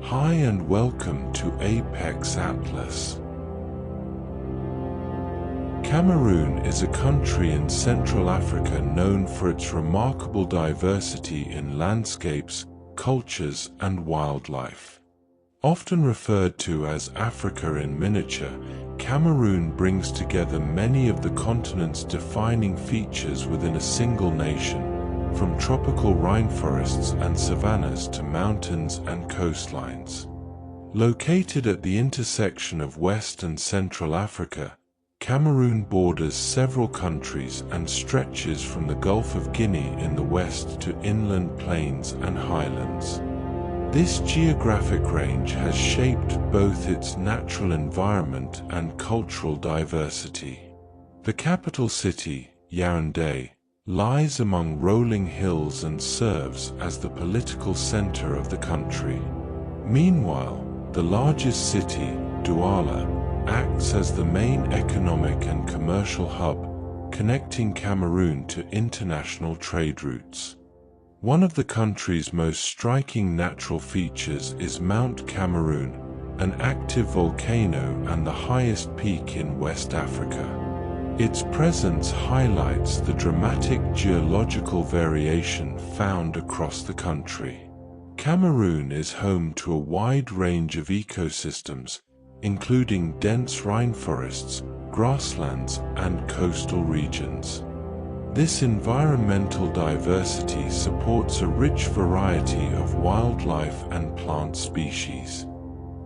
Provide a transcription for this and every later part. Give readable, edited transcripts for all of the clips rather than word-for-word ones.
Hi and welcome to Apex Atlas. Cameroon is a country in Central Africa known for its remarkable diversity in landscapes, cultures, and wildlife. Often referred to as Africa in miniature, Cameroon brings together many of the continent's defining features within a single nation, from tropical rainforests and savannas to mountains and coastlines. Located at the intersection of West and Central Africa, Cameroon borders several countries and stretches from the Gulf of Guinea in the west to inland plains and highlands. This geographic range has shaped both its natural environment and cultural diversity. The capital city, Yaoundé, lies among rolling hills and serves as the political center of the country. Meanwhile, the largest city, Douala, acts as the main economic and commercial hub, connecting Cameroon to international trade routes. One of the country's most striking natural features is Mount Cameroon, an active volcano and the highest peak in West Africa. Its presence highlights the dramatic geological variation found across the country. Cameroon is home to a wide range of ecosystems, including dense rainforests, grasslands, and coastal regions. This environmental diversity supports a rich variety of wildlife and plant species.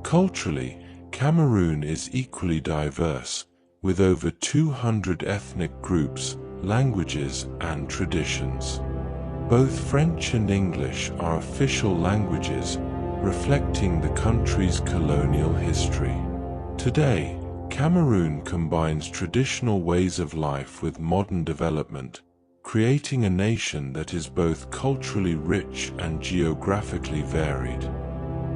Culturally, Cameroon is equally diverse, with over 200 ethnic groups, languages, and traditions. Both French and English are official languages, reflecting the country's colonial history. Today, Cameroon combines traditional ways of life with modern development, creating a nation that is both culturally rich and geographically varied.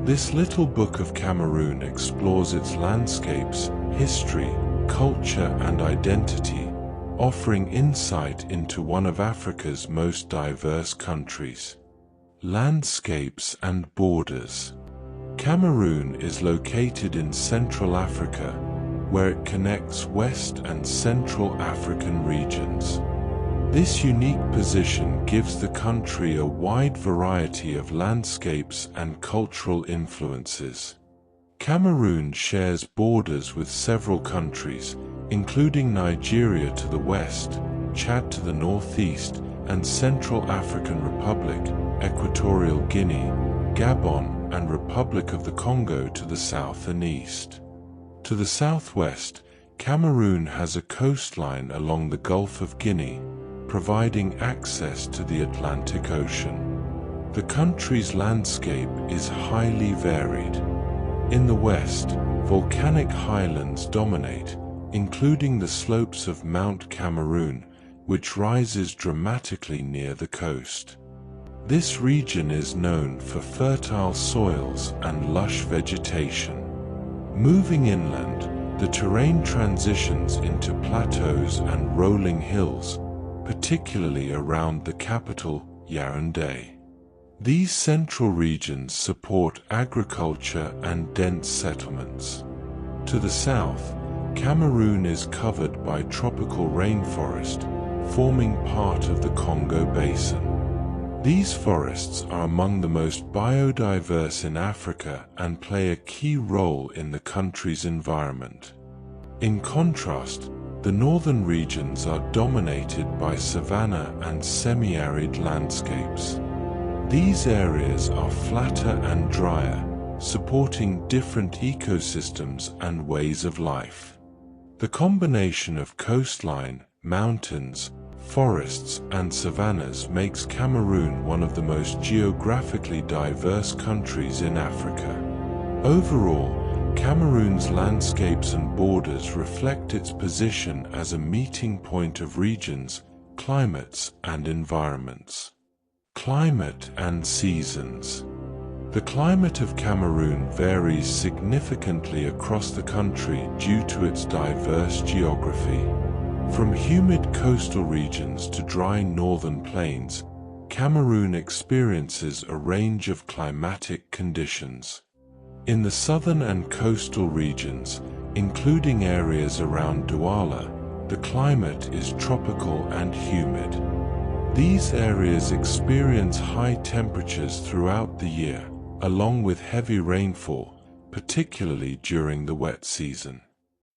This little book of Cameroon explores its landscapes, history, culture, and identity, offering insight into one of Africa's most diverse countries. Landscapes and borders. Cameroon is located in Central Africa, where it connects West and Central African regions. This unique position gives the country a wide variety of landscapes and cultural influences. Cameroon shares borders with several countries, including Nigeria to the west, Chad to the northeast, and Central African Republic, Equatorial Guinea, Gabon, and Republic of the Congo to the south and east. To the southwest, Cameroon has a coastline along the Gulf of Guinea, providing access to the Atlantic Ocean. The country's landscape is highly varied. In the west, volcanic highlands dominate, including the slopes of Mount Cameroon, which rises dramatically near the coast. This region is known for fertile soils and lush vegetation. Moving inland, the terrain transitions into plateaus and rolling hills, particularly around the capital, Yaoundé. These central regions support agriculture and dense settlements. To the south, Cameroon is covered by tropical rainforest, forming part of the Congo Basin. These forests are among the most biodiverse in Africa and play a key role in the country's environment. In contrast, the northern regions are dominated by savanna and semi-arid landscapes. These areas are flatter and drier, supporting different ecosystems and ways of life. The combination of coastline, mountains, forests, and savannas makes Cameroon one of the most geographically diverse countries in Africa. Overall, Cameroon's landscapes and borders reflect its position as a meeting point of regions, climates, and environments. Climate and seasons. The climate of Cameroon varies significantly across the country due to its diverse geography. From humid coastal regions to dry northern plains, Cameroon experiences a range of climatic conditions. In the southern and coastal regions, including areas around Douala, the climate is tropical and humid. These areas experience high temperatures throughout the year, along with heavy rainfall, particularly during the wet season.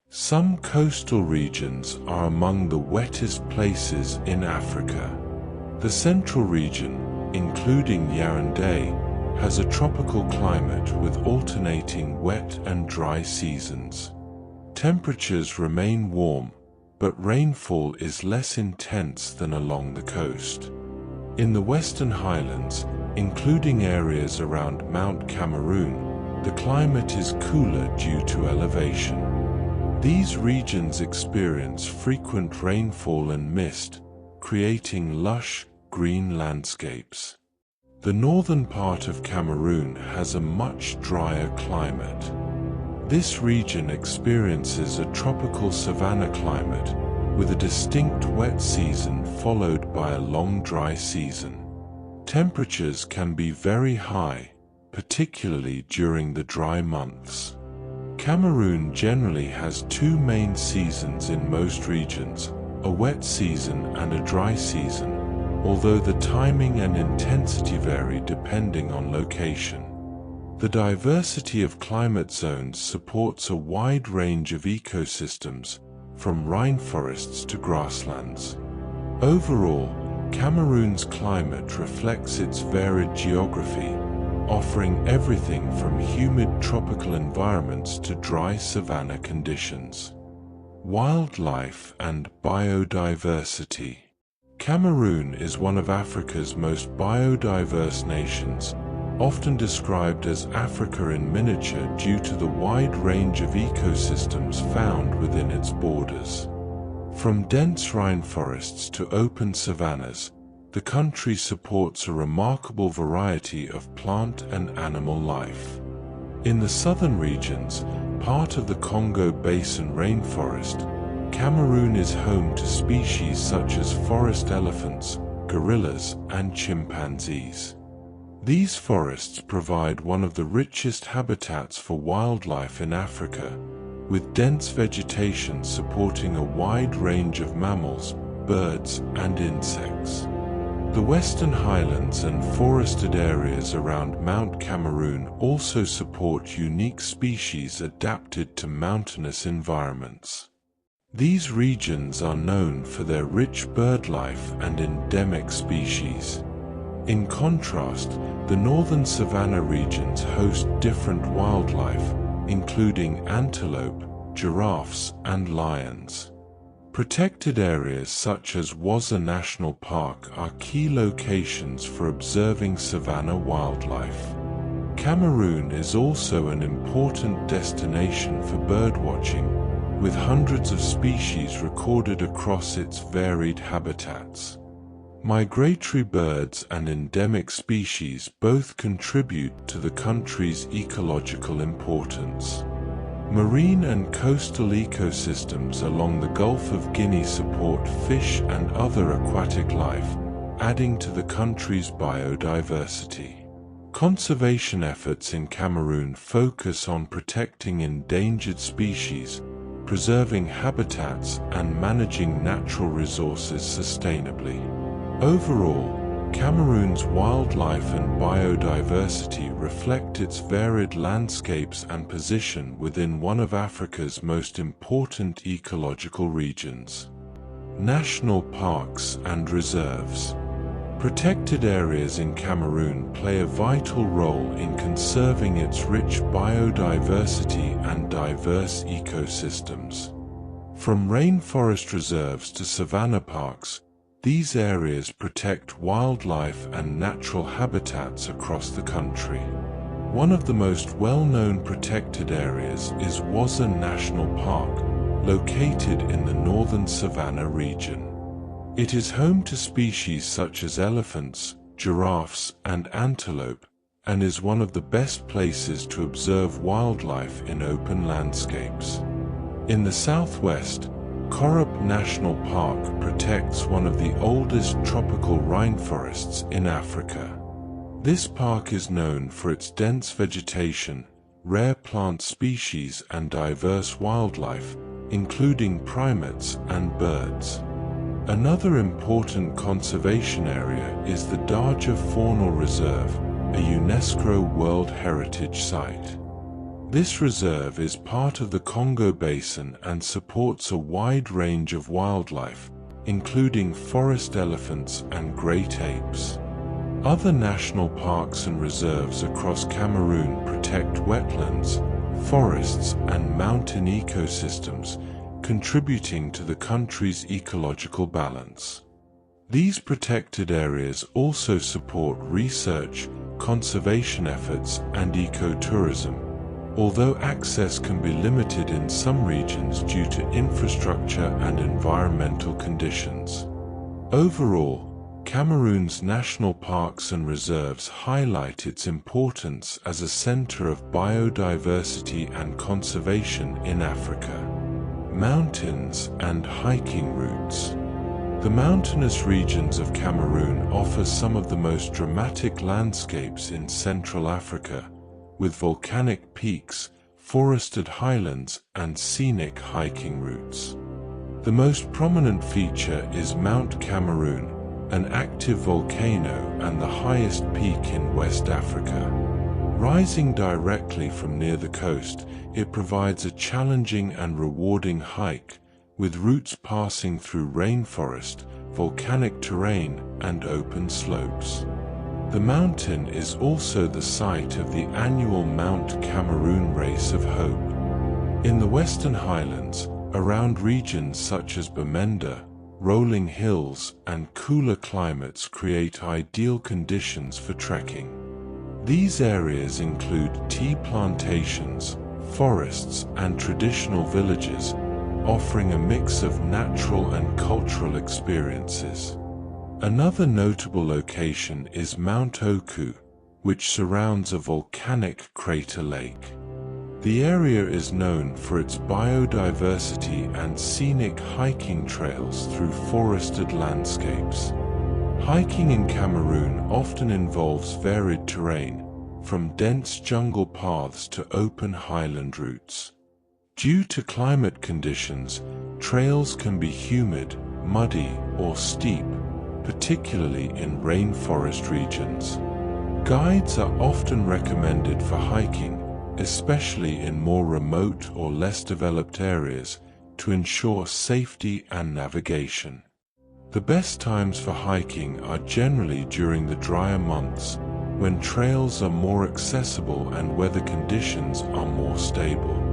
Some coastal regions are among the wettest places in Africa. The central region, including Yaoundé, has a tropical climate with alternating wet and dry seasons. Temperatures remain warm, but rainfall is less intense than along the coast. In the western highlands, including areas around Mount Cameroon, the climate is cooler due to elevation. These regions experience frequent rainfall and mist, creating lush, green landscapes. The northern part of Cameroon has a much drier climate. This region experiences a tropical savanna climate, with a distinct wet season followed by a long dry season. Temperatures can be very high, particularly during the dry months. Cameroon generally has two main seasons in most regions, a wet season and a dry season, although the timing and intensity vary depending on location. The diversity of climate zones supports a wide range of ecosystems, from rainforests to grasslands. Overall, Cameroon's climate reflects its varied geography, offering everything from humid tropical environments to dry savanna conditions. Wildlife and biodiversity. Cameroon is one of Africa's most biodiverse nations, often described as Africa in miniature due to the wide range of ecosystems found within its borders. From dense rainforests to open savannas, the country supports a remarkable variety of plant and animal life. In the southern regions, part of the Congo Basin rainforest, Cameroon is home to species such as forest elephants, gorillas, and chimpanzees. These forests provide one of the richest habitats for wildlife in Africa, with dense vegetation supporting a wide range of mammals, birds, and insects. The western highlands and forested areas around Mount Cameroon also support unique species adapted to mountainous environments. These regions are known for their rich birdlife and endemic species. In contrast, the northern savanna regions host different wildlife, including antelope, giraffes, and lions. Protected areas such as Waza National Park are key locations for observing savanna wildlife. Cameroon is also an important destination for birdwatching, with hundreds of species recorded across its varied habitats. Migratory birds and endemic species both contribute to the country's ecological importance. Marine and coastal ecosystems along the Gulf of Guinea support fish and other aquatic life, adding to the country's biodiversity. Conservation efforts in Cameroon focus on protecting endangered species, preserving habitats, and managing natural resources sustainably. Overall, Cameroon's wildlife and biodiversity reflect its varied landscapes and position within one of Africa's most important ecological regions. National parks and reserves. Protected areas in Cameroon play a vital role in conserving its rich biodiversity and diverse ecosystems. From rainforest reserves to savanna parks, these areas protect wildlife and natural habitats across the country. One of the most well-known protected areas is Waza National Park, located in the northern savanna region. It is home to species such as elephants, giraffes, and antelope, and is one of the best places to observe wildlife in open landscapes. In the southwest, Korup National Park protects one of the oldest tropical rainforests in Africa. This park is known for its dense vegetation, rare plant species and diverse wildlife, including primates and birds. Another important conservation area is the Daja Faunal Reserve, a UNESCO World Heritage Site. This reserve is part of the Congo Basin and supports a wide range of wildlife, including forest elephants and great apes. Other national parks and reserves across Cameroon protect wetlands, forests, and mountain ecosystems, contributing to the country's ecological balance. These protected areas also support research, conservation efforts, and ecotourism, although access can be limited in some regions due to infrastructure and environmental conditions. Overall, Cameroon's national parks and reserves highlight its importance as a center of biodiversity and conservation in Africa. Mountains and hiking routes. The mountainous regions of Cameroon offer some of the most dramatic landscapes in Central Africa, with volcanic peaks, forested highlands, and scenic hiking routes. The most prominent feature is Mount Cameroon, an active volcano and the highest peak in West Africa. Rising directly from near the coast, it provides a challenging and rewarding hike, with routes passing through rainforest, volcanic terrain, and open slopes. The mountain is also the site of the annual Mount Cameroon Race of Hope. In the Western Highlands, around regions such as Bamenda, rolling hills and cooler climates create ideal conditions for trekking. These areas include tea plantations, forests, and traditional villages, offering a mix of natural and cultural experiences. Another notable location is Mount Oku, which surrounds a volcanic crater lake. The area is known for its biodiversity and scenic hiking trails through forested landscapes. Hiking in Cameroon often involves varied terrain, from dense jungle paths to open highland routes. Due to climate conditions, trails can be humid, muddy, or steep, particularly in rainforest regions. Guides are often recommended for hiking, especially in more remote or less developed areas, to ensure safety and navigation. The best times for hiking are generally during the drier months, when trails are more accessible and weather conditions are more stable.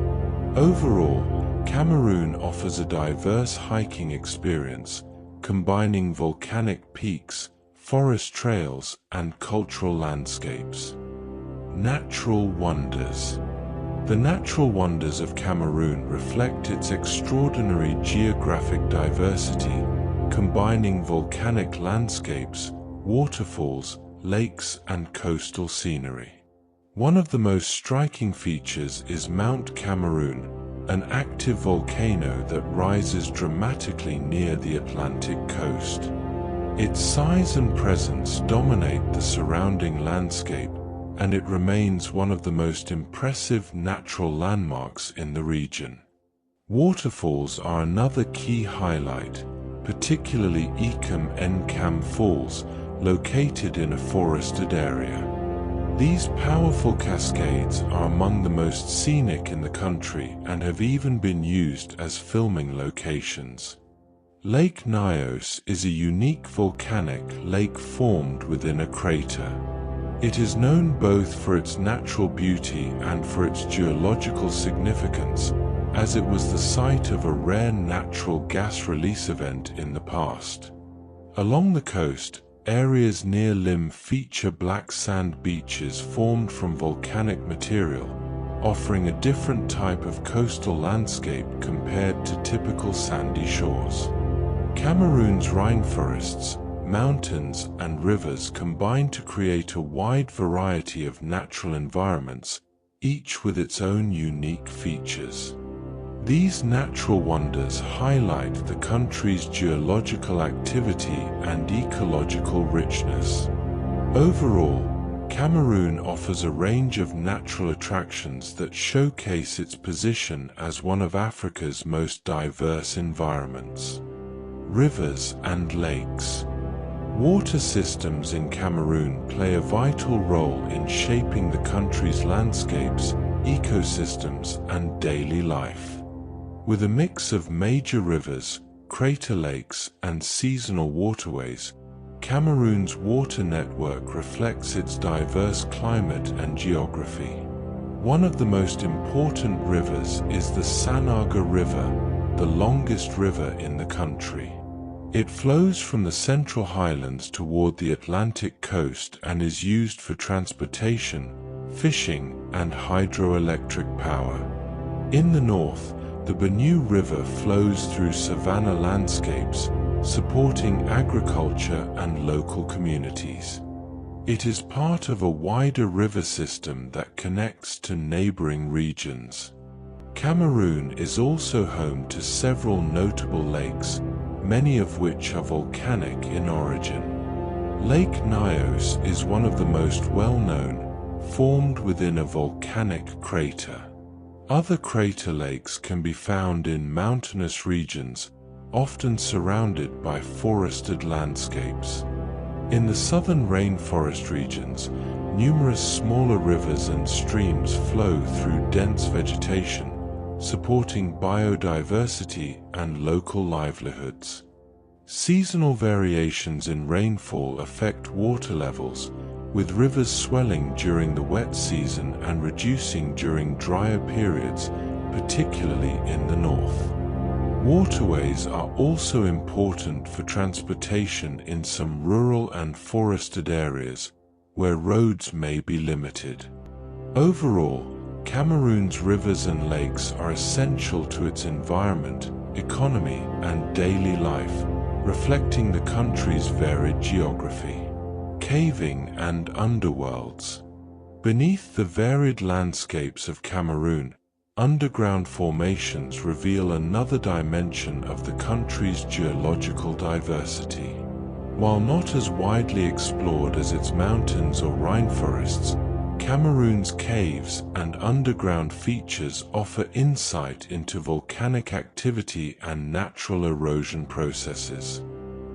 Overall, Cameroon offers a diverse hiking experience, combining volcanic peaks, forest trails, and cultural landscapes. Natural wonders. The natural wonders of Cameroon reflect its extraordinary geographic diversity, combining volcanic landscapes, waterfalls, lakes, and coastal scenery. One of the most striking features is Mount Cameroon, an active volcano that rises dramatically near the Atlantic coast. Its size and presence dominate the surrounding landscape, and it remains one of the most impressive natural landmarks in the region. Waterfalls are another key highlight, particularly Nkam Falls, located in a forested area. These powerful cascades are among the most scenic in the country and have even been used as filming locations. Lake Nyos is a unique volcanic lake formed within a crater. It is known both for its natural beauty and for its geological significance, as it was the site of a rare natural gas release event in the past. Along the coast, areas near Lim feature black sand beaches formed from volcanic material, offering a different type of coastal landscape compared to typical sandy shores. Cameroon's rainforests, mountains, and rivers combine to create a wide variety of natural environments, each with its own unique features. These natural wonders highlight the country's geological activity and ecological richness. Overall, Cameroon offers a range of natural attractions that showcase its position as one of Africa's most diverse environments. Rivers and lakes. Water systems in Cameroon play a vital role in shaping the country's landscapes, ecosystems, and daily life. With a mix of major rivers, crater lakes, and seasonal waterways, Cameroon's water network reflects its diverse climate and geography. One of the most important rivers is the Sanaga River, the longest river in the country. It flows from the central highlands toward the Atlantic coast and is used for transportation, fishing, and hydroelectric power. In the north, the Bamun River flows through savanna landscapes, supporting agriculture and local communities. It is part of a wider river system that connects to neighboring regions. Cameroon is also home to several notable lakes, many of which are volcanic in origin. Lake Nyos is one of the most well-known, formed within a volcanic crater. Other crater lakes can be found in mountainous regions, often surrounded by forested landscapes. In the southern rainforest regions, numerous smaller rivers and streams flow through dense vegetation, supporting biodiversity and local livelihoods. Seasonal variations in rainfall affect water levels, with rivers swelling during the wet season and reducing during drier periods, particularly in the north. Waterways are also important for transportation in some rural and forested areas, where roads may be limited. Overall, Cameroon's rivers and lakes are essential to its environment, economy, and daily life, reflecting the country's varied geography. Caving and underworlds. Beneath the varied landscapes of Cameroon, underground formations reveal another dimension of the country's geological diversity. While not as widely explored as its mountains or rainforests, Cameroon's caves and underground features offer insight into volcanic activity and natural erosion processes.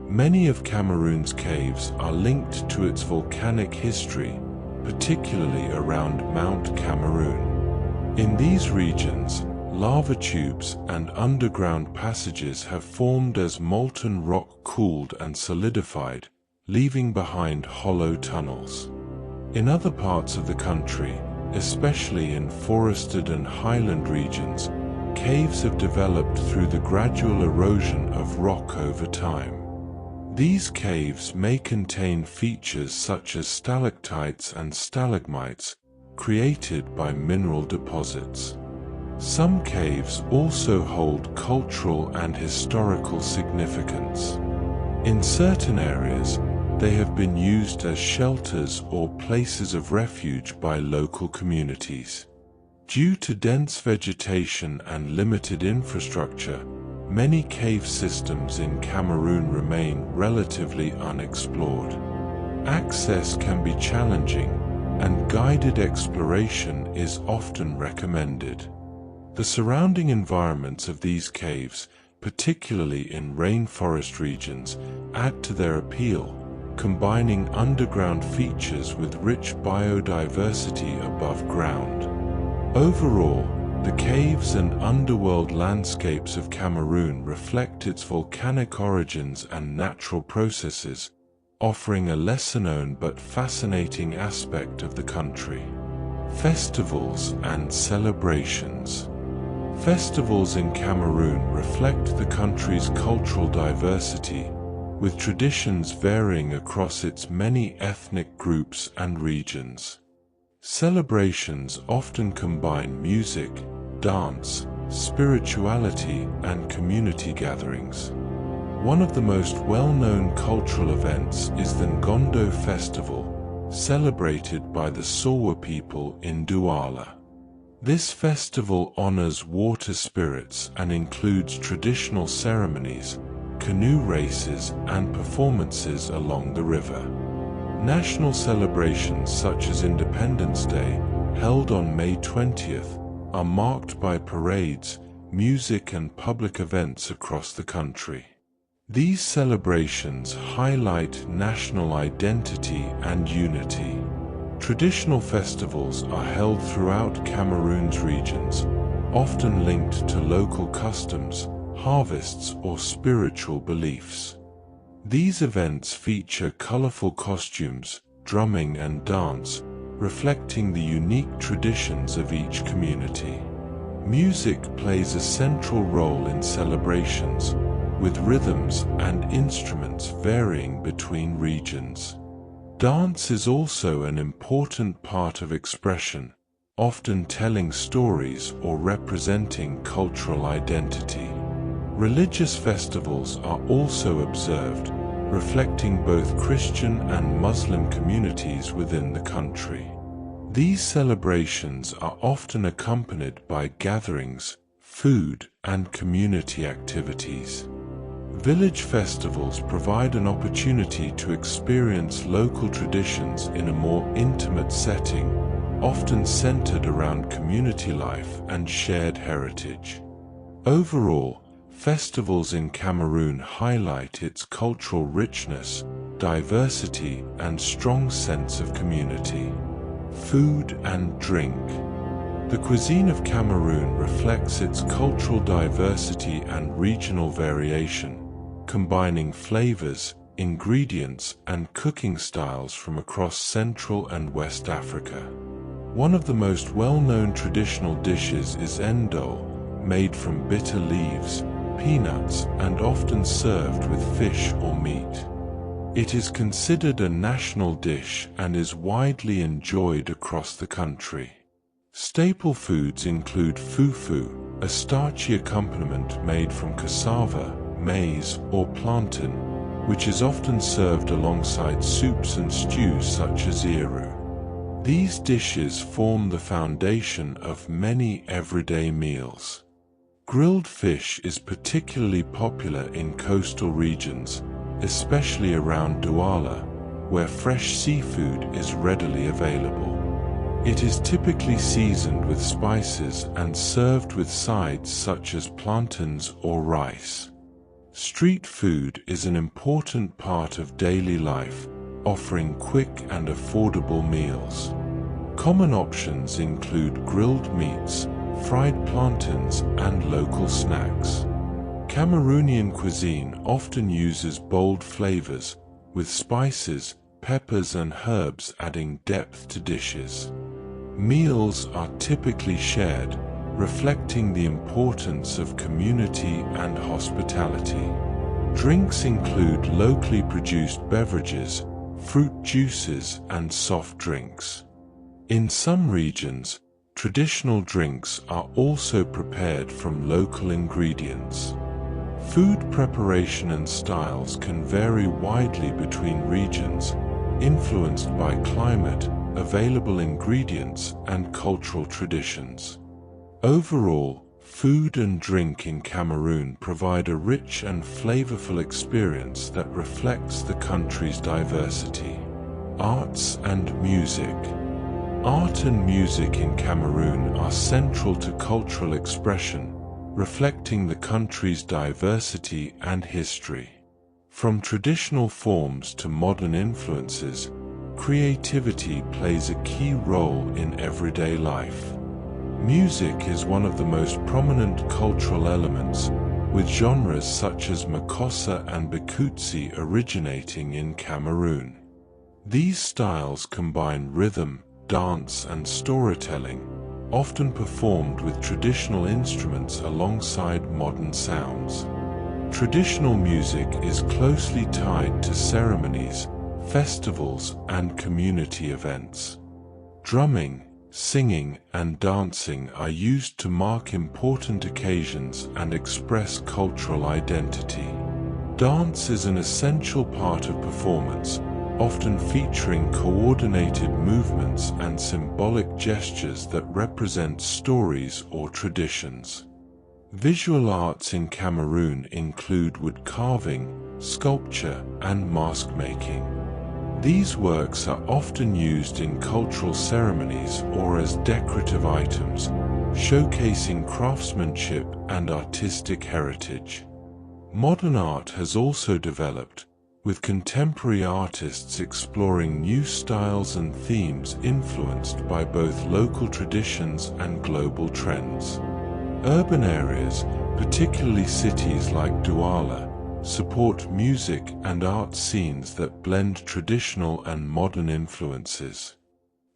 Many of Cameroon's caves are linked to its volcanic history, particularly around Mount Cameroon. In these regions, lava tubes and underground passages have formed as molten rock cooled and solidified, leaving behind hollow tunnels. In other parts of the country, especially in forested and highland regions, caves have developed through the gradual erosion of rock over time. These caves may contain features such as stalactites and stalagmites, created by mineral deposits. Some caves also hold cultural and historical significance. In certain areas, they have been used as shelters or places of refuge by local communities. Due to dense vegetation and limited infrastructure, many cave systems in Cameroon remain relatively unexplored. Access can be challenging, and guided exploration is often recommended. The surrounding environments of these caves, particularly in rainforest regions, add to their appeal, combining underground features with rich biodiversity above ground. Overall, the caves and underworld landscapes of Cameroon reflect its volcanic origins and natural processes, offering a lesser-known but fascinating aspect of the country. Festivals and celebrations. Festivals in Cameroon reflect the country's cultural diversity, with traditions varying across its many ethnic groups and regions. Celebrations often combine music, dance, spirituality, and community gatherings. One of the most well-known cultural events is the Ngondo Festival, celebrated by the Sawa people in Douala. This festival honors water spirits and includes traditional ceremonies, canoe races, and performances along the river. National celebrations such as Independence Day, held on May 20th, are marked by parades, music and public events across the country. These celebrations highlight national identity and unity. Traditional festivals are held throughout Cameroon's regions, often linked to local customs, harvests, or spiritual beliefs. These events feature colorful costumes, drumming and dance, reflecting the unique traditions of each community. Music plays a central role in celebrations, with rhythms and instruments varying between regions. Dance is also an important part of expression, often telling stories or representing cultural identity. Religious festivals are also observed, reflecting both Christian and Muslim communities within the country. These celebrations are often accompanied by gatherings, food, and community activities. Village festivals provide an opportunity to experience local traditions in a more intimate setting, often centered around community life and shared heritage. Overall, festivals in Cameroon highlight its cultural richness, diversity, and strong sense of community. Food and drink. The cuisine of Cameroon reflects its cultural diversity and regional variation, combining flavors, ingredients, and cooking styles from across Central and West Africa. One of the most well-known traditional dishes is endol, made from bitter leaves, peanuts, and often served with fish or meat. It is considered a national dish and is widely enjoyed across the country. Staple foods include fufu, a starchy accompaniment made from cassava, maize, or plantain, which is often served alongside soups and stews such as iru. These dishes form the foundation of many everyday meals. Grilled fish is particularly popular in coastal regions, especially around Douala, where fresh seafood is readily available. It is typically seasoned with spices and served with sides such as plantains or rice. Street food is an important part of daily life, offering quick and affordable meals. Common options include grilled meats, fried plantains, and local snacks. Cameroonian cuisine often uses bold flavors, with spices, peppers, and herbs adding depth to dishes. Meals are typically shared, reflecting the importance of community and hospitality. Drinks include locally produced beverages, fruit juices, and soft drinks. In some regions, traditional drinks are also prepared from local ingredients. Food preparation and styles can vary widely between regions, influenced by climate, available ingredients, and cultural traditions. Overall, food and drink in Cameroon provide a rich and flavorful experience that reflects the country's diversity. Arts and music. Art and music in Cameroon are central to cultural expression, reflecting the country's diversity and history. From traditional forms to modern influences, creativity plays a key role in everyday life. Music is one of the most prominent cultural elements, with genres such as makossa and bikutsi originating in Cameroon. These styles combine rhythm, dance, and storytelling, often performed with traditional instruments alongside modern sounds. Traditional music is closely tied to ceremonies, festivals, and community events. Drumming, singing, and dancing are used to mark important occasions and express cultural identity. Dance is an essential part of performance, often featuring coordinated movements and symbolic gestures that represent stories or traditions. Visual arts in Cameroon include wood carving, sculpture, and mask making. These works are often used in cultural ceremonies or as decorative items, showcasing craftsmanship and artistic heritage. Modern art has also developed, with contemporary artists exploring new styles and themes influenced by both local traditions and global trends. Urban areas, particularly cities like Douala, support music and art scenes that blend traditional and modern influences.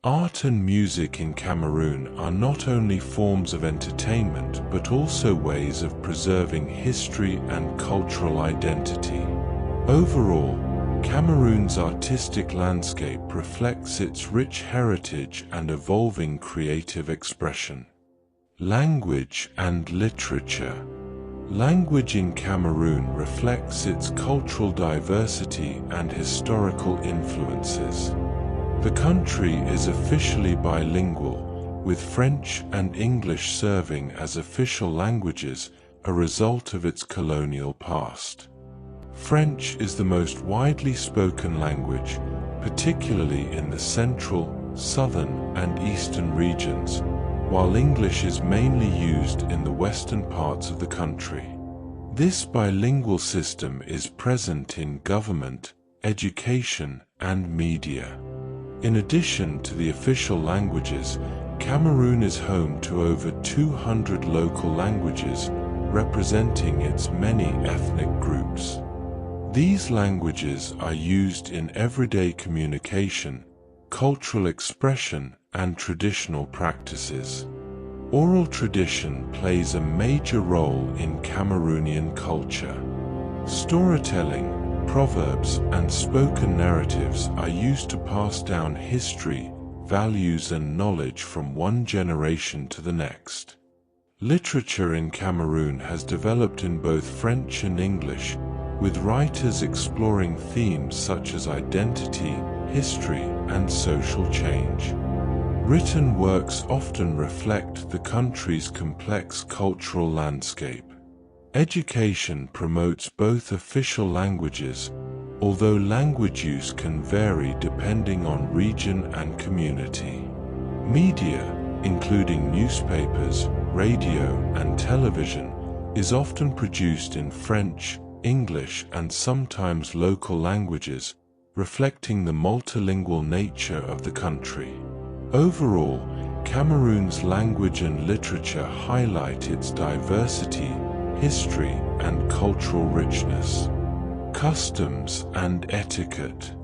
Art and music in Cameroon are not only forms of entertainment but also ways of preserving history and cultural identity. Overall, Cameroon's artistic landscape reflects its rich heritage and evolving creative expression. Language and literature. Language in Cameroon reflects its cultural diversity and historical influences. The country is officially bilingual, with French and English serving as official languages, a result of its colonial past. French is the most widely spoken language, particularly in the central, southern, and eastern regions, while English is mainly used in the western parts of the country. This bilingual system is present in government, education, and media. In addition to the official languages, Cameroon is home to over 200 local languages, representing its many ethnic groups. These languages are used in everyday communication, cultural expression, and traditional practices. Oral tradition plays a major role in Cameroonian culture. Storytelling, proverbs, and spoken narratives are used to pass down history, values, and knowledge from one generation to the next. Literature in Cameroon has developed in both French and English, with writers exploring themes such as identity, history, and social change. Written works often reflect the country's complex cultural landscape. Education promotes both official languages, although language use can vary depending on region and community. Media, including newspapers, radio, and television, is often produced in French, English, and sometimes local languages, reflecting the multilingual nature of the country. Overall, Cameroon's language and literature highlight its diversity, history, and cultural richness. Customs and etiquette.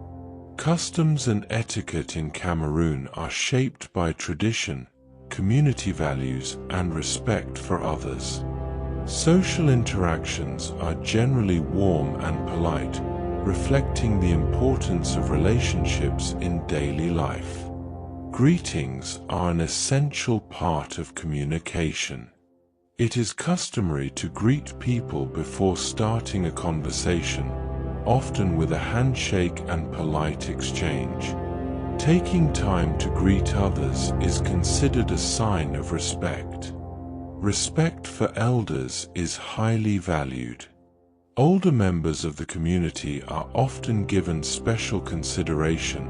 Customs and etiquette in Cameroon are shaped by tradition, community values, and respect for others. Social interactions are generally warm and polite, reflecting the importance of relationships in daily life. Greetings are an essential part of communication. It is customary to greet people before starting a conversation, often with a handshake and polite exchange. Taking time to greet others is considered a sign of respect. Respect for elders is highly valued. Older members of the community are often given special consideration,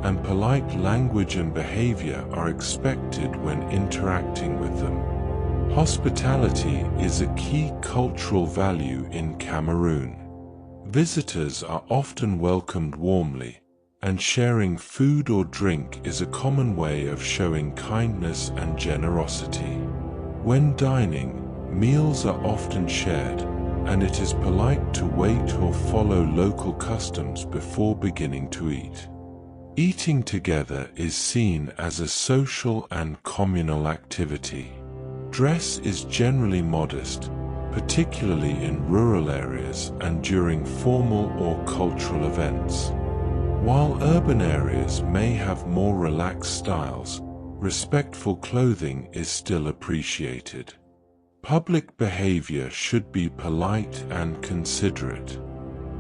and polite language and behavior are expected when interacting with them. Hospitality is a key cultural value in Cameroon. Visitors are often welcomed warmly, and sharing food or drink is a common way of showing kindness and generosity. When dining, meals are often shared, and it is polite to wait or follow local customs before beginning to eat. Eating together is seen as a social and communal activity. Dress is generally modest, particularly in rural areas and during formal or cultural events. While urban areas may have more relaxed styles, respectful clothing is still appreciated. Public behavior should be polite and considerate.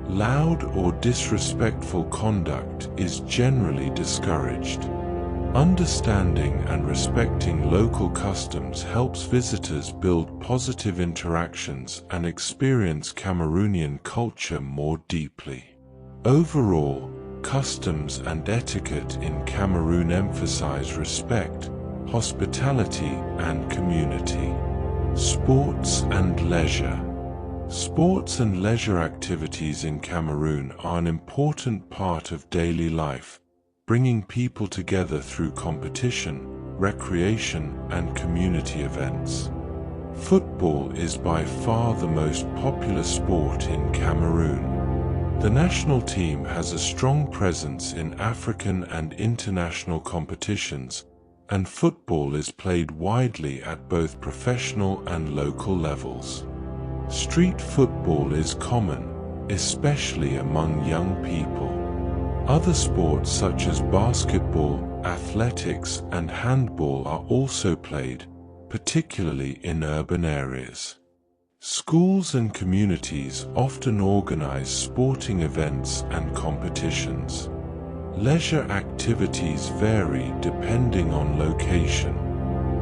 Loud or disrespectful conduct is generally discouraged. Understanding and respecting local customs helps visitors build positive interactions and experience Cameroonian culture more deeply. Overall, customs and etiquette in Cameroon emphasize respect, hospitality, and community. Sports and leisure. Sports and leisure activities in Cameroon are an important part of daily life, bringing people together through competition, recreation, and community events. Football is by far the most popular sport in Cameroon. The national team has a strong presence in African and international competitions, and football is played widely at both professional and local levels. Street football is common, especially among young people. Other sports such as basketball, athletics, and handball are also played, particularly in urban areas. Schools and communities often organize sporting events and competitions. Leisure activities vary depending on location.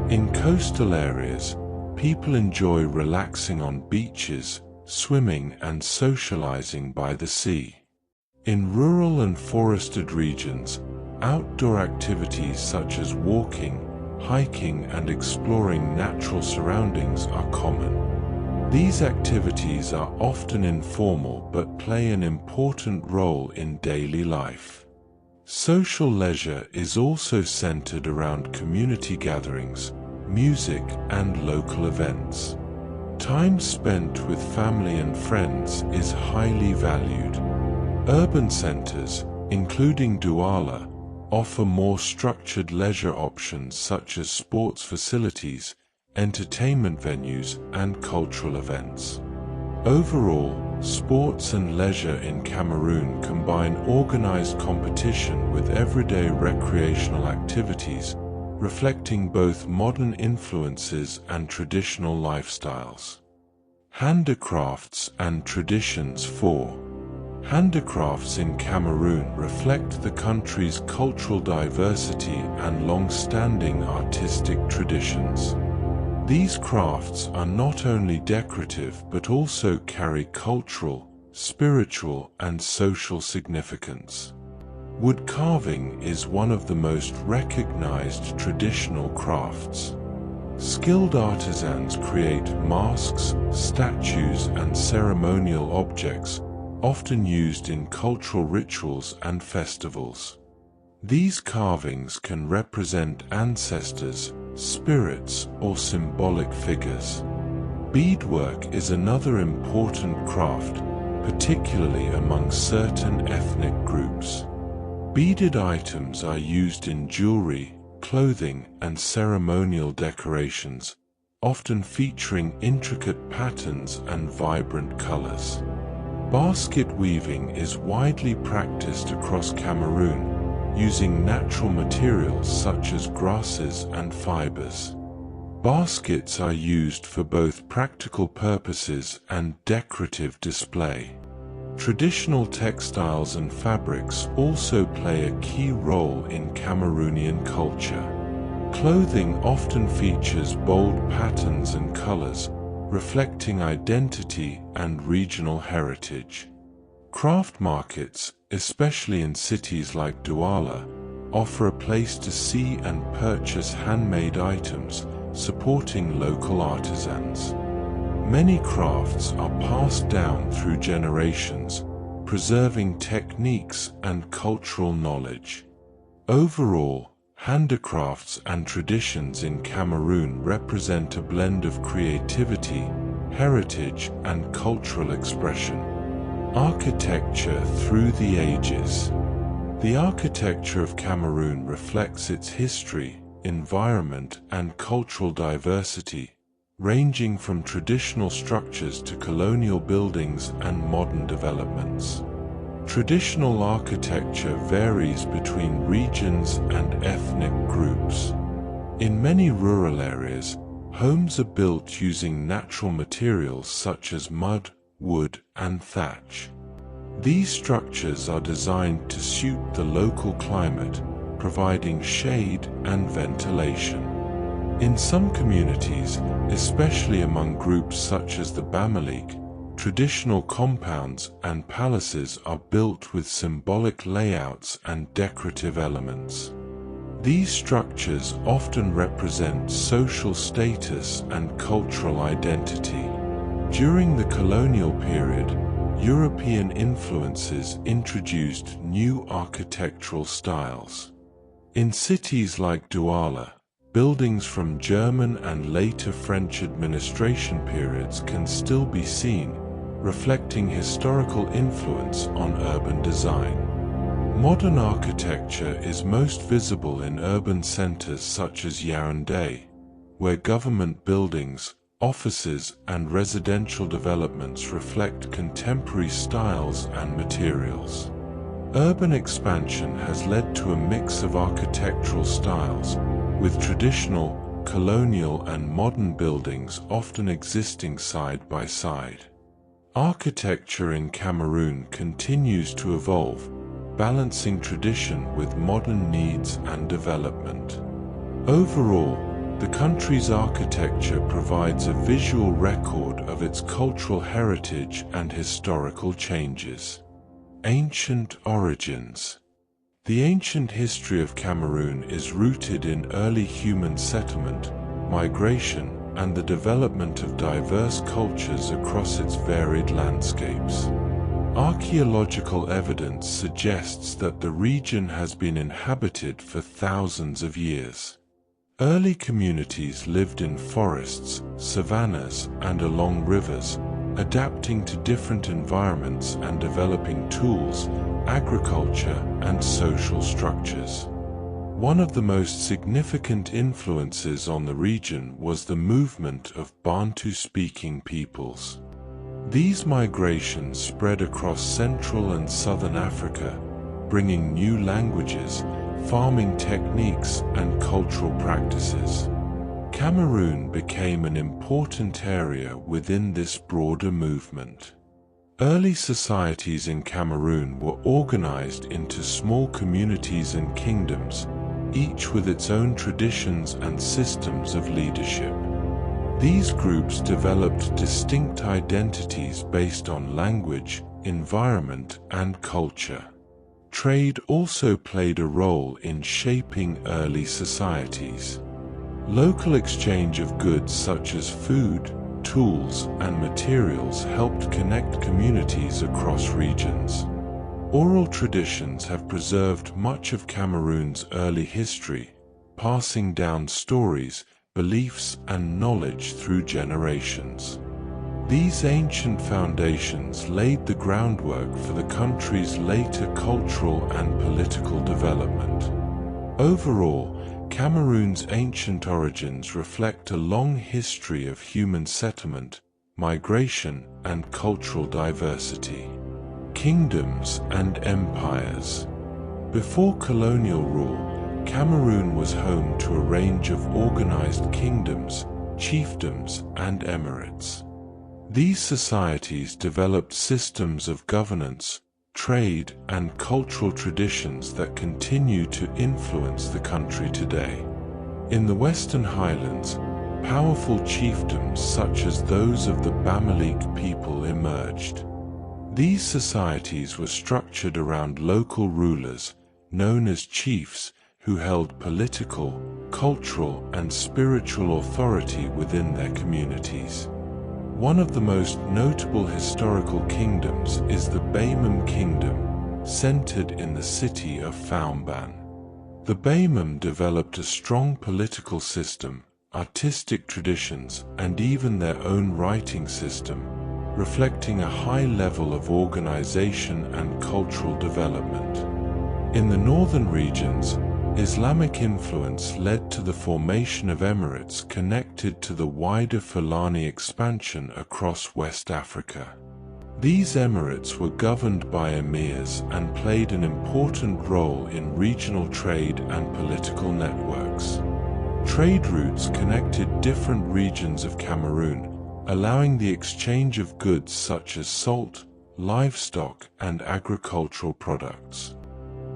In coastal areas, people enjoy relaxing on beaches, swimming, and socializing by the sea. In rural and forested regions, outdoor activities such as walking, hiking, and exploring natural surroundings are common. These activities are often informal but play an important role in daily life. Social leisure is also centered around community gatherings, music, and local events. Time spent with family and friends is highly valued. Urban centers, including Douala, offer more structured leisure options such as sports facilities, entertainment venues, and cultural events. Overall, sports and leisure in Cameroon combine organized competition with everyday recreational activities, reflecting both modern influences and traditional lifestyles. Handicrafts and traditions. 4. Handicrafts in Cameroon reflect the country's cultural diversity and long-standing artistic traditions. These crafts are not only decorative but also carry cultural, spiritual, and social significance. Wood carving is one of the most recognized traditional crafts. Skilled artisans create masks, statues, and ceremonial objects, often used in cultural rituals and festivals. These carvings can represent ancestors, spirits, or symbolic figures. Beadwork is another important craft, particularly among certain ethnic groups. Beaded items are used in jewelry, clothing, and ceremonial decorations, often featuring intricate patterns and vibrant colors. Basket weaving is widely practiced across Cameroon, using natural materials such as grasses and fibers. Baskets are used for both practical purposes and decorative display. Traditional textiles and fabrics also play a key role in Cameroonian culture. Clothing often features bold patterns and colors, reflecting identity and regional heritage. Craft markets, especially in cities like Douala, offer a place to see and purchase handmade items, supporting local artisans. Many crafts are passed down through generations, preserving techniques and cultural knowledge. Overall, handicrafts and traditions in Cameroon represent a blend of creativity, heritage, and cultural expression. Architecture through the ages. The architecture of Cameroon reflects its history, environment, and cultural diversity, ranging from traditional structures to colonial buildings and modern developments. Traditional architecture varies between regions and ethnic groups. In many rural areas, homes are built using natural materials such as mud, wood, and thatch. These structures are designed to suit the local climate, providing shade and ventilation. In some communities, especially among groups such as the Bamun, Traditional compounds and palaces are built with symbolic layouts and decorative elements. These structures often represent social status and cultural identity. During the colonial period, European influences introduced new architectural styles. In cities like Douala, buildings from German and later French administration periods can still be seen, reflecting historical influence on urban design. Modern architecture is most visible in urban centers such as Yaoundé, where government buildings, offices, and residential developments reflect contemporary styles and materials. Urban expansion has led to a mix of architectural styles, with traditional, colonial, and modern buildings often existing side by side. Architecture in Cameroon continues to evolve, balancing tradition with modern needs and development. Overall, the country's architecture provides a visual record of its cultural heritage and historical changes. Ancient origins. The ancient history of Cameroon is rooted in early human settlement, migration, and the development of diverse cultures across its varied landscapes. Archaeological evidence suggests that the region has been inhabited for thousands of years. Early communities lived in forests, savannas, and along rivers, adapting to different environments and developing tools, agriculture, and social structures. One of the most significant influences on the region was the movement of Bantu-speaking peoples. These migrations spread across Central and Southern Africa, bringing new languages, farming techniques, and cultural practices. Cameroon became an important area within this broader movement. Early societies in Cameroon were organized into small communities and kingdoms, each with its own traditions and systems of leadership. These groups developed distinct identities based on language, environment, and culture. Trade also played a role in shaping early societies. Local exchange of goods such as food, tools, and materials helped connect communities across regions. Oral traditions have preserved much of Cameroon's early history, passing down stories, beliefs, and knowledge through generations. These ancient foundations laid the groundwork for the country's later cultural and political development. Overall, Cameroon's ancient origins reflect a long history of human settlement, migration, and cultural diversity. Kingdoms and empires. Before colonial rule, Cameroon was home to a range of organized kingdoms, chiefdoms, and emirates. These societies developed systems of governance, trade, and cultural traditions that continue to influence the country today. In the Western Highlands, powerful chiefdoms such as those of the Bamun people emerged. These societies were structured around local rulers, known as chiefs, who held political, cultural, and spiritual authority within their communities. One of the most notable historical kingdoms is the Bamun Kingdom, centered in the city of Faumban. The Bamun developed a strong political system, artistic traditions, and even their own writing system, reflecting a high level of organization and cultural development. In the northern regions, Islamic influence led to the formation of emirates connected to the wider Fulani expansion across West Africa. These emirates were governed by emirs and played an important role in regional trade and political networks. Trade routes connected different regions of Cameroon, allowing the exchange of goods such as salt, livestock, and agricultural products.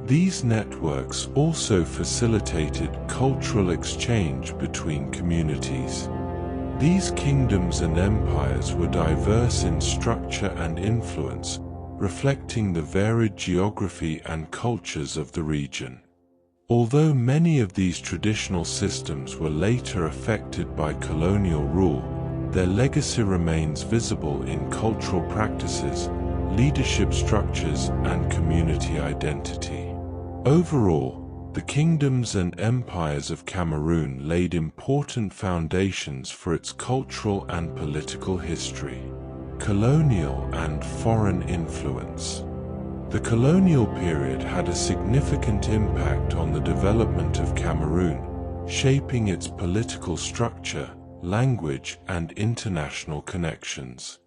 These networks also facilitated cultural exchange between communities. These kingdoms and empires were diverse in structure and influence, reflecting the varied geography and cultures of the region. Although many of these traditional systems were later affected by colonial rule, their legacy remains visible in cultural practices, leadership structures, and community identity. Overall, the kingdoms and empires of Cameroon laid important foundations for its cultural and political history. Colonial and foreign influence. The colonial period had a significant impact on the development of Cameroon, shaping its political structure, language, and international connections.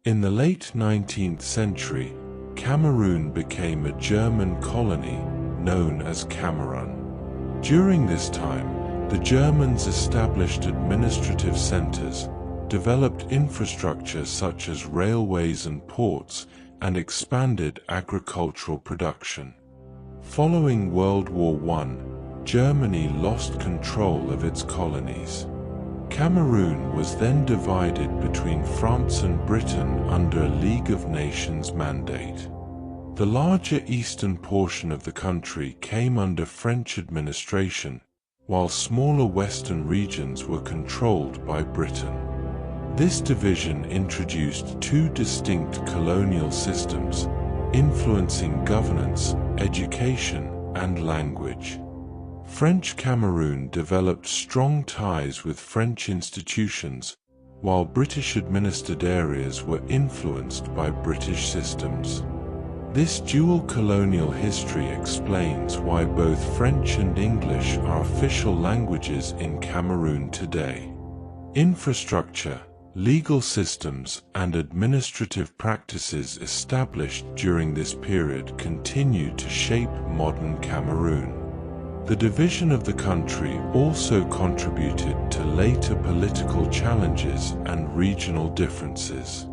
In the late 19th century, Cameroon became a German colony known as Cameroon. During this time, the Germans established administrative centers, developed infrastructure such as railways and ports, and expanded agricultural production. Following World War I, Germany lost control of its colonies. Cameroon was then divided between France and Britain under a League of Nations mandate. The larger eastern portion of the country came under French administration, while smaller western regions were controlled by Britain. This division introduced two distinct colonial systems, influencing governance, education, and language. French Cameroon developed strong ties with French institutions, while British-administered areas were influenced by British systems. This dual colonial history explains why both French and English are official languages in Cameroon today. Infrastructure, legal systems, and administrative practices established during this period continue to shape modern Cameroon. The division of the country also contributed to later political challenges and regional differences.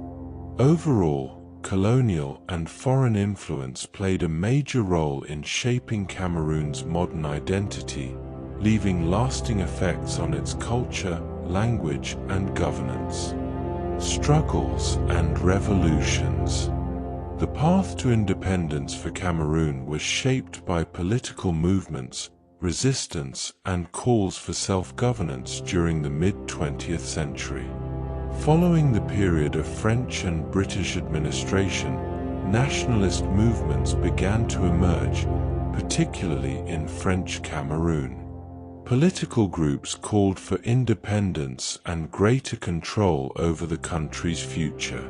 Overall, colonial and foreign influence played a major role in shaping Cameroon's modern identity, leaving lasting effects on its culture, language, and governance. Struggles and revolutions. The path to independence for Cameroon was shaped by political movements, resistance, and calls for self-governance during the mid-20th century. Following the period of French and British administration, nationalist movements began to emerge, particularly in French Cameroon. Political groups called for independence and greater control over the country's future.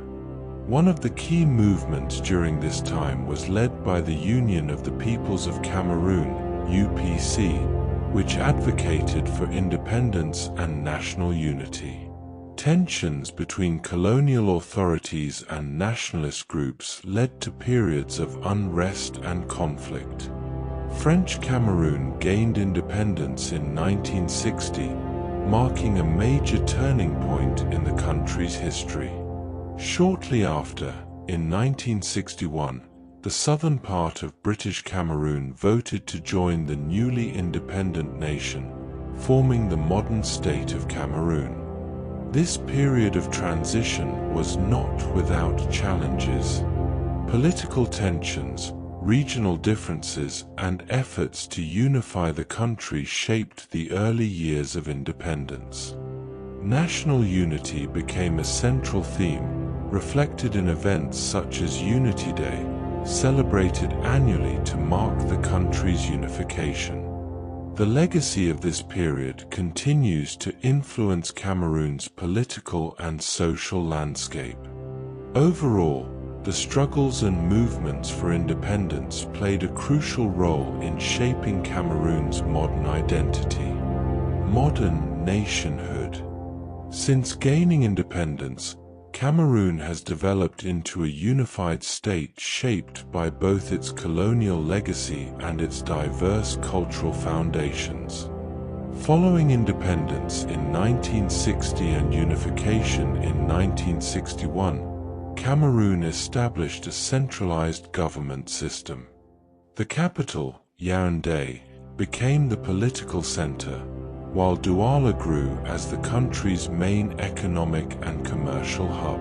One of the key movements during this time was led by the Union of the Peoples of Cameroon, UPC, which advocated for independence and national unity. Tensions between colonial authorities and nationalist groups led to periods of unrest and conflict. French Cameroon gained independence in 1960, marking a major turning point in the country's history. Shortly after, in 1961, the southern part of British Cameroon voted to join the newly independent nation, forming the modern state of Cameroon. This period of transition was not without challenges. Political tensions, regional differences, and efforts to unify the country shaped the early years of independence. National unity became a central theme, reflected in events such as Unity Day, celebrated annually to mark the country's unification. The legacy of this period continues to influence Cameroon's political and social landscape. Overall, the struggles and movements for independence played a crucial role in shaping Cameroon's modern identity. Modern nationhood. Since gaining independence, Cameroon has developed into a unified state shaped by both its colonial legacy and its diverse cultural foundations. Following independence in 1960 and unification in 1961, Cameroon established a centralized government system. The capital, Yaoundé, became the political center, while Douala grew as the country's main economic and commercial hub.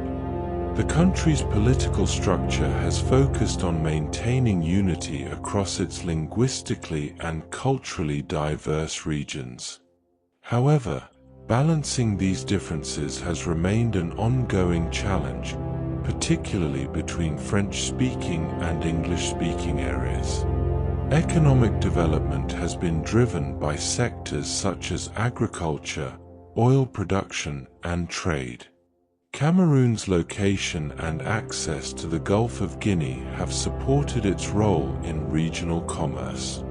The country's political structure has focused on maintaining unity across its linguistically and culturally diverse regions. However, balancing these differences has remained an ongoing challenge, particularly between French-speaking and English-speaking areas. Economic development has been driven by sectors such as agriculture, oil production, and trade. Cameroon's location and access to the Gulf of Guinea have supported its role in regional commerce.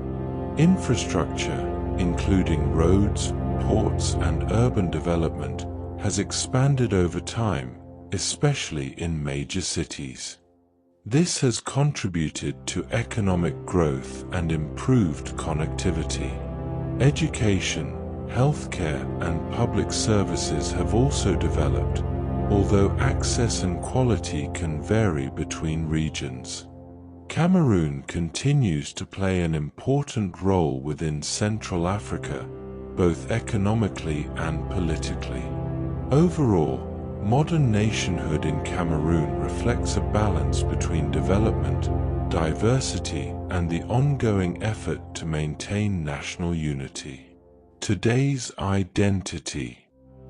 Infrastructure, including roads, ports, and urban development, has expanded over time, especially in major cities. This has contributed to economic growth and improved connectivity. Education, healthcare, and public services have also developed, although access and quality can vary between regions. Cameroon continues to play an important role within Central Africa, both economically and politically. Overall, modern nationhood in Cameroon reflects a balance between development, diversity, and the ongoing effort to maintain national unity. Today's identity.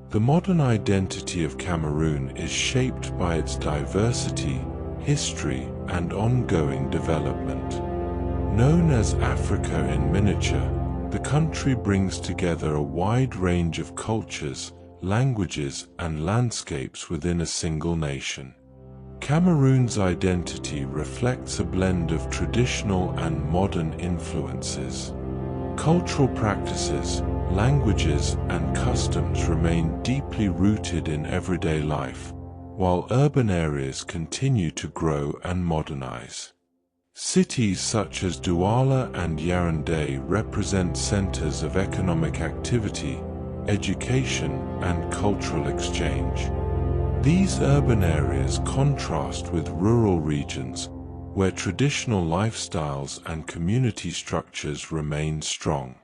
The modern identity of Cameroon is shaped by its diversity, history, and ongoing development. Known as Africa in miniature, the country brings together a wide range of cultures, languages, and landscapes within a single nation. Cameroon's identity reflects a blend of traditional and modern influences. Cultural practices, languages, and customs remain deeply rooted in everyday life, while urban areas continue to grow and modernize. Cities such as Douala and Yaoundé represent centers of economic activity, education, and cultural exchange. These urban areas contrast with rural regions, where traditional lifestyles and community structures remain strong.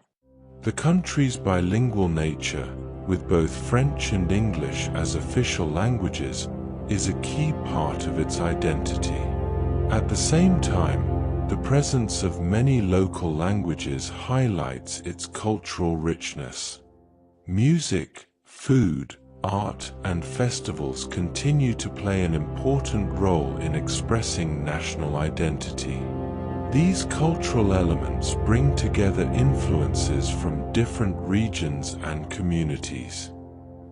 The country's bilingual nature, with both French and English as official languages, is a key part of its identity. At the same time, the presence of many local languages highlights its cultural richness. Music, food, art, and festivals continue to play an important role in expressing national identity. These cultural elements bring together influences from different regions and communities.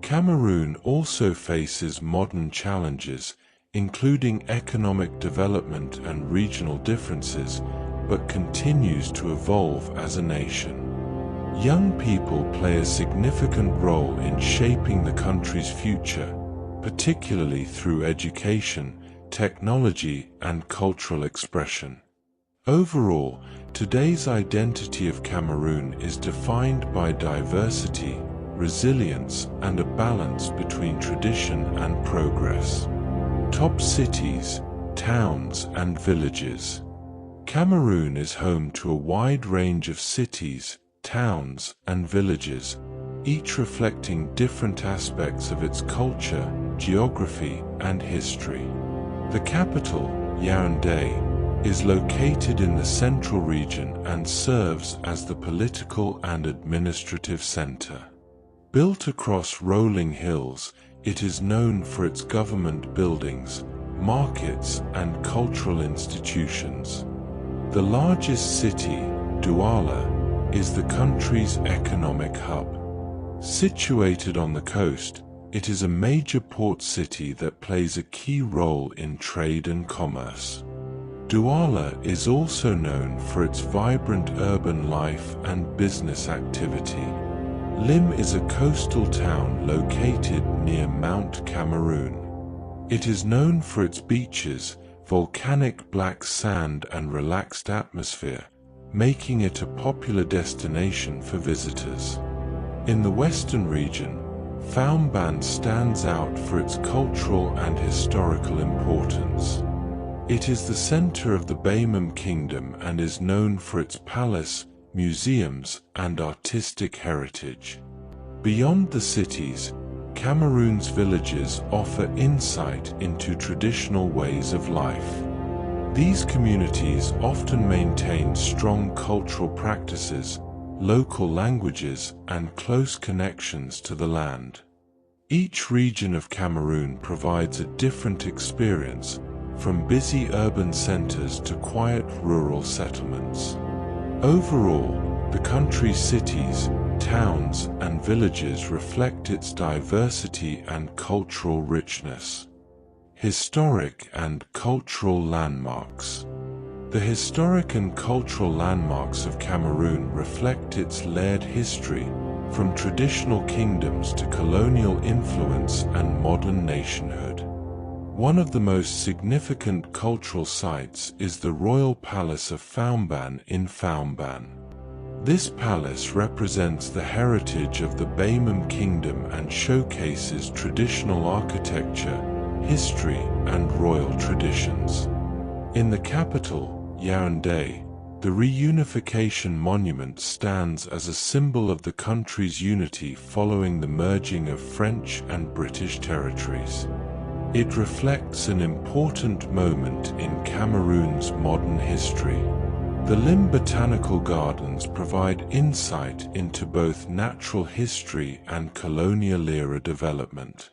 Cameroon also faces modern challenges, including economic development and regional differences, but continues to evolve as a nation. Young people play a significant role in shaping the country's future, particularly through education, technology, and cultural expression. Overall, today's identity of Cameroon is defined by diversity, resilience, and a balance between tradition and progress. Top cities, towns, and villages. Cameroon is home to a wide range of cities, towns, and villages, each reflecting different aspects of its culture, geography, and history. The capital, Yaoundé, is located in the central region and serves as the political and administrative center. Built across rolling hills, it is known for its government buildings, markets, and cultural institutions. The largest city, Douala, is the country's economic hub. Situated on the coast, it is a major port city that plays a key role in trade and commerce. Douala is also known for its vibrant urban life and business activity. Lim is a coastal town located near Mount Cameroon. It is known for its beaches, volcanic black sand, and relaxed atmosphere, making it a popular destination for visitors. In the western region, Foumban stands out for its cultural and historical importance. It is the center of the Bamun Kingdom and is known for its palace, museums, and artistic heritage. Beyond the cities, Cameroon's villages offer insight into traditional ways of life. These communities often maintain strong cultural practices, local languages, and close connections to the land. Each region of Cameroon provides a different experience, from busy urban centers to quiet rural settlements. Overall, the country's cities, towns, and villages reflect its diversity and cultural richness. Historic and cultural landmarks. The historic and cultural landmarks of Cameroon reflect its layered history, from traditional kingdoms to colonial influence and modern nationhood. One of the most significant cultural sites is the Royal Palace of Foumban in Foumban. This palace represents the heritage of the Bamun Kingdom and showcases traditional architecture, history, and royal traditions. In the capital, Yaoundé, the reunification monument stands as a symbol of the country's unity following the merging of French and British territories. It reflects an important moment in Cameroon's modern history. The Lim Botanical Gardens provide insight into both natural history and colonial-era development.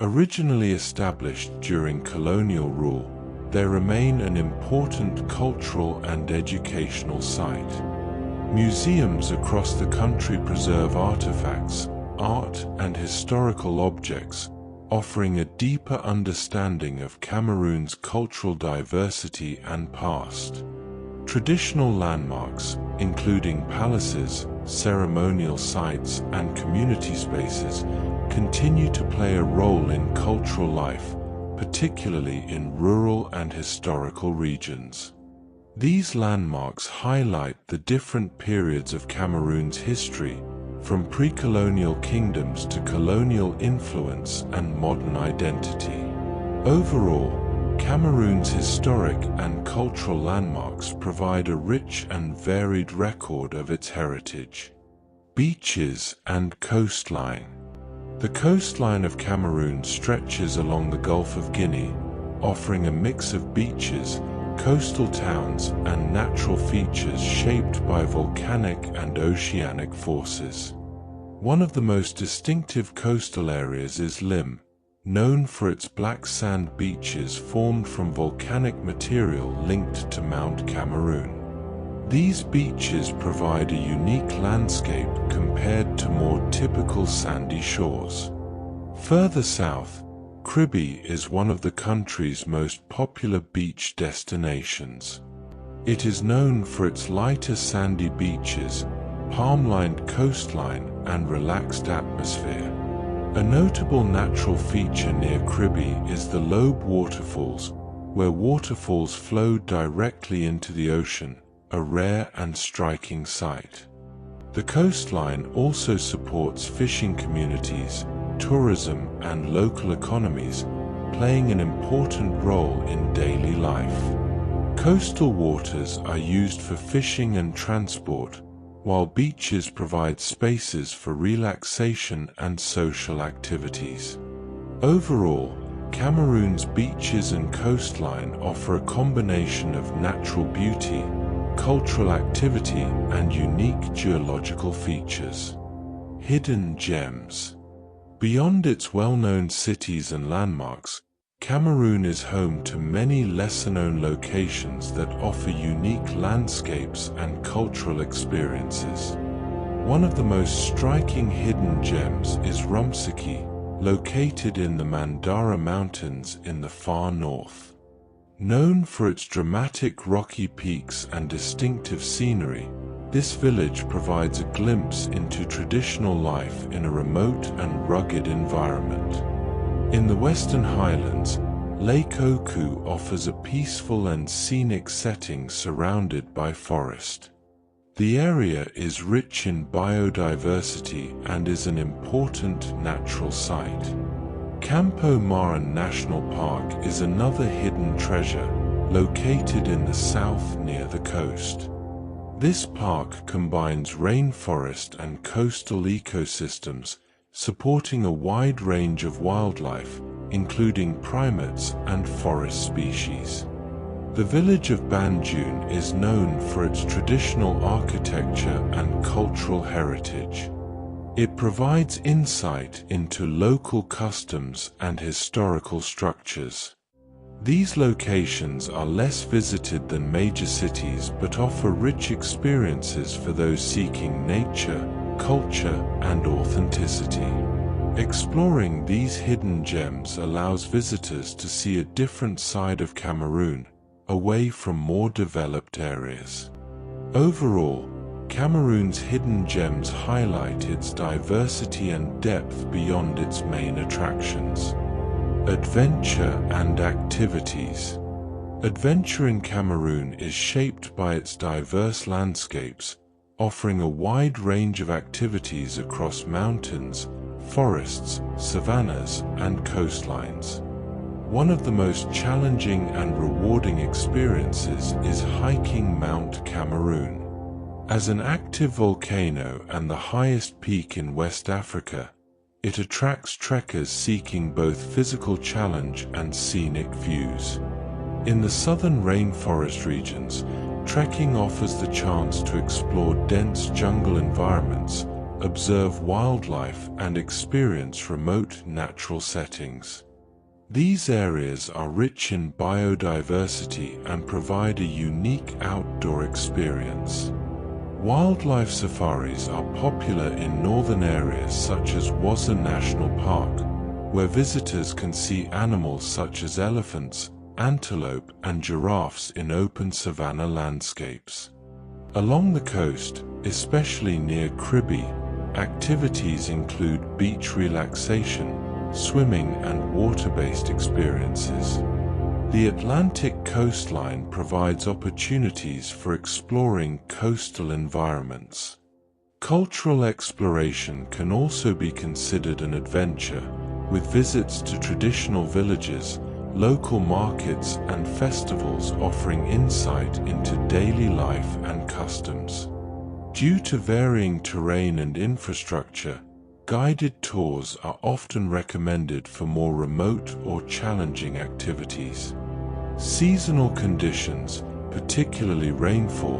Originally established during colonial rule, they remain an important cultural and educational site. Museums across the country preserve artifacts, art, and historical objects, offering a deeper understanding of Cameroon's cultural diversity and past. Traditional landmarks, including palaces, ceremonial sites, and community spaces, continue to play a role in cultural life, particularly in rural and historical regions. These landmarks highlight the different periods of Cameroon's history, from pre-colonial kingdoms to colonial influence and modern identity. Overall, Cameroon's historic and cultural landmarks provide a rich and varied record of its heritage. Beaches and coastline. The coastline of Cameroon stretches along the Gulf of Guinea, offering a mix of beaches, coastal towns, and natural features shaped by volcanic and oceanic forces. One of the most distinctive coastal areas is Lim, known for its black sand beaches formed from volcanic material linked to Mount Cameroon. These beaches provide a unique landscape compared to more typical sandy shores. Further south, Kribi is one of the country's most popular beach destinations. It is known for its lighter sandy beaches, palm-lined coastline, and relaxed atmosphere. A notable natural feature near Kribi is the Lobe Waterfalls, where waterfalls flow directly into the ocean, a rare and striking sight. The coastline also supports fishing communities, tourism, and local economies, playing an important role in daily life. Coastal waters are used for fishing and transport, while beaches provide spaces for relaxation and social activities. Overall, Cameroon's beaches and coastline offer a combination of natural beauty, cultural activity, and unique geological features. Hidden gems. Beyond its well-known cities and landmarks, Cameroon is home to many lesser-known locations that offer unique landscapes and cultural experiences. One of the most striking hidden gems is Rumsiki, located in the Mandara Mountains in the far north. Known for its dramatic rocky peaks and distinctive scenery, this village provides a glimpse into traditional life in a remote and rugged environment. In the Western Highlands, Lake Oku offers a peaceful and scenic setting surrounded by forest. The area is rich in biodiversity and is an important natural site. Campo Maran National Park is another hidden treasure, located in the south near the coast. This park combines rainforest and coastal ecosystems, supporting a wide range of wildlife, including primates and forest species. The village of Banjul is known for its traditional architecture and cultural heritage. It provides insight into local customs and historical structures. These locations are less visited than major cities but offer rich experiences for those seeking nature, culture, and authenticity. Exploring these hidden gems allows visitors to see a different side of Cameroon, away from more developed areas. Overall, Cameroon's hidden gems highlight its diversity and depth beyond its main attractions. Adventure and activities. Adventure in Cameroon is shaped by its diverse landscapes, offering a wide range of activities across mountains, forests, savannas, and coastlines. One of the most challenging and rewarding experiences is hiking Mount Cameroon. As an active volcano and the highest peak in West Africa, it attracts trekkers seeking both physical challenge and scenic views. In the southern rainforest regions, trekking offers the chance to explore dense jungle environments, observe wildlife, and experience remote natural settings. These areas are rich in biodiversity and provide a unique outdoor experience. Wildlife safaris are popular in northern areas such as Waza National Park, where visitors can see animals such as elephants, antelope, and giraffes in open savanna landscapes. Along the coast, especially near Kribi, activities include beach relaxation, swimming, and water-based experiences. The Atlantic coastline provides opportunities for exploring coastal environments. Cultural exploration can also be considered an adventure, with visits to traditional villages, local markets, and festivals offering insight into daily life and customs. Due to varying terrain and infrastructure, guided tours are often recommended for more remote or challenging activities. Seasonal conditions, particularly rainfall,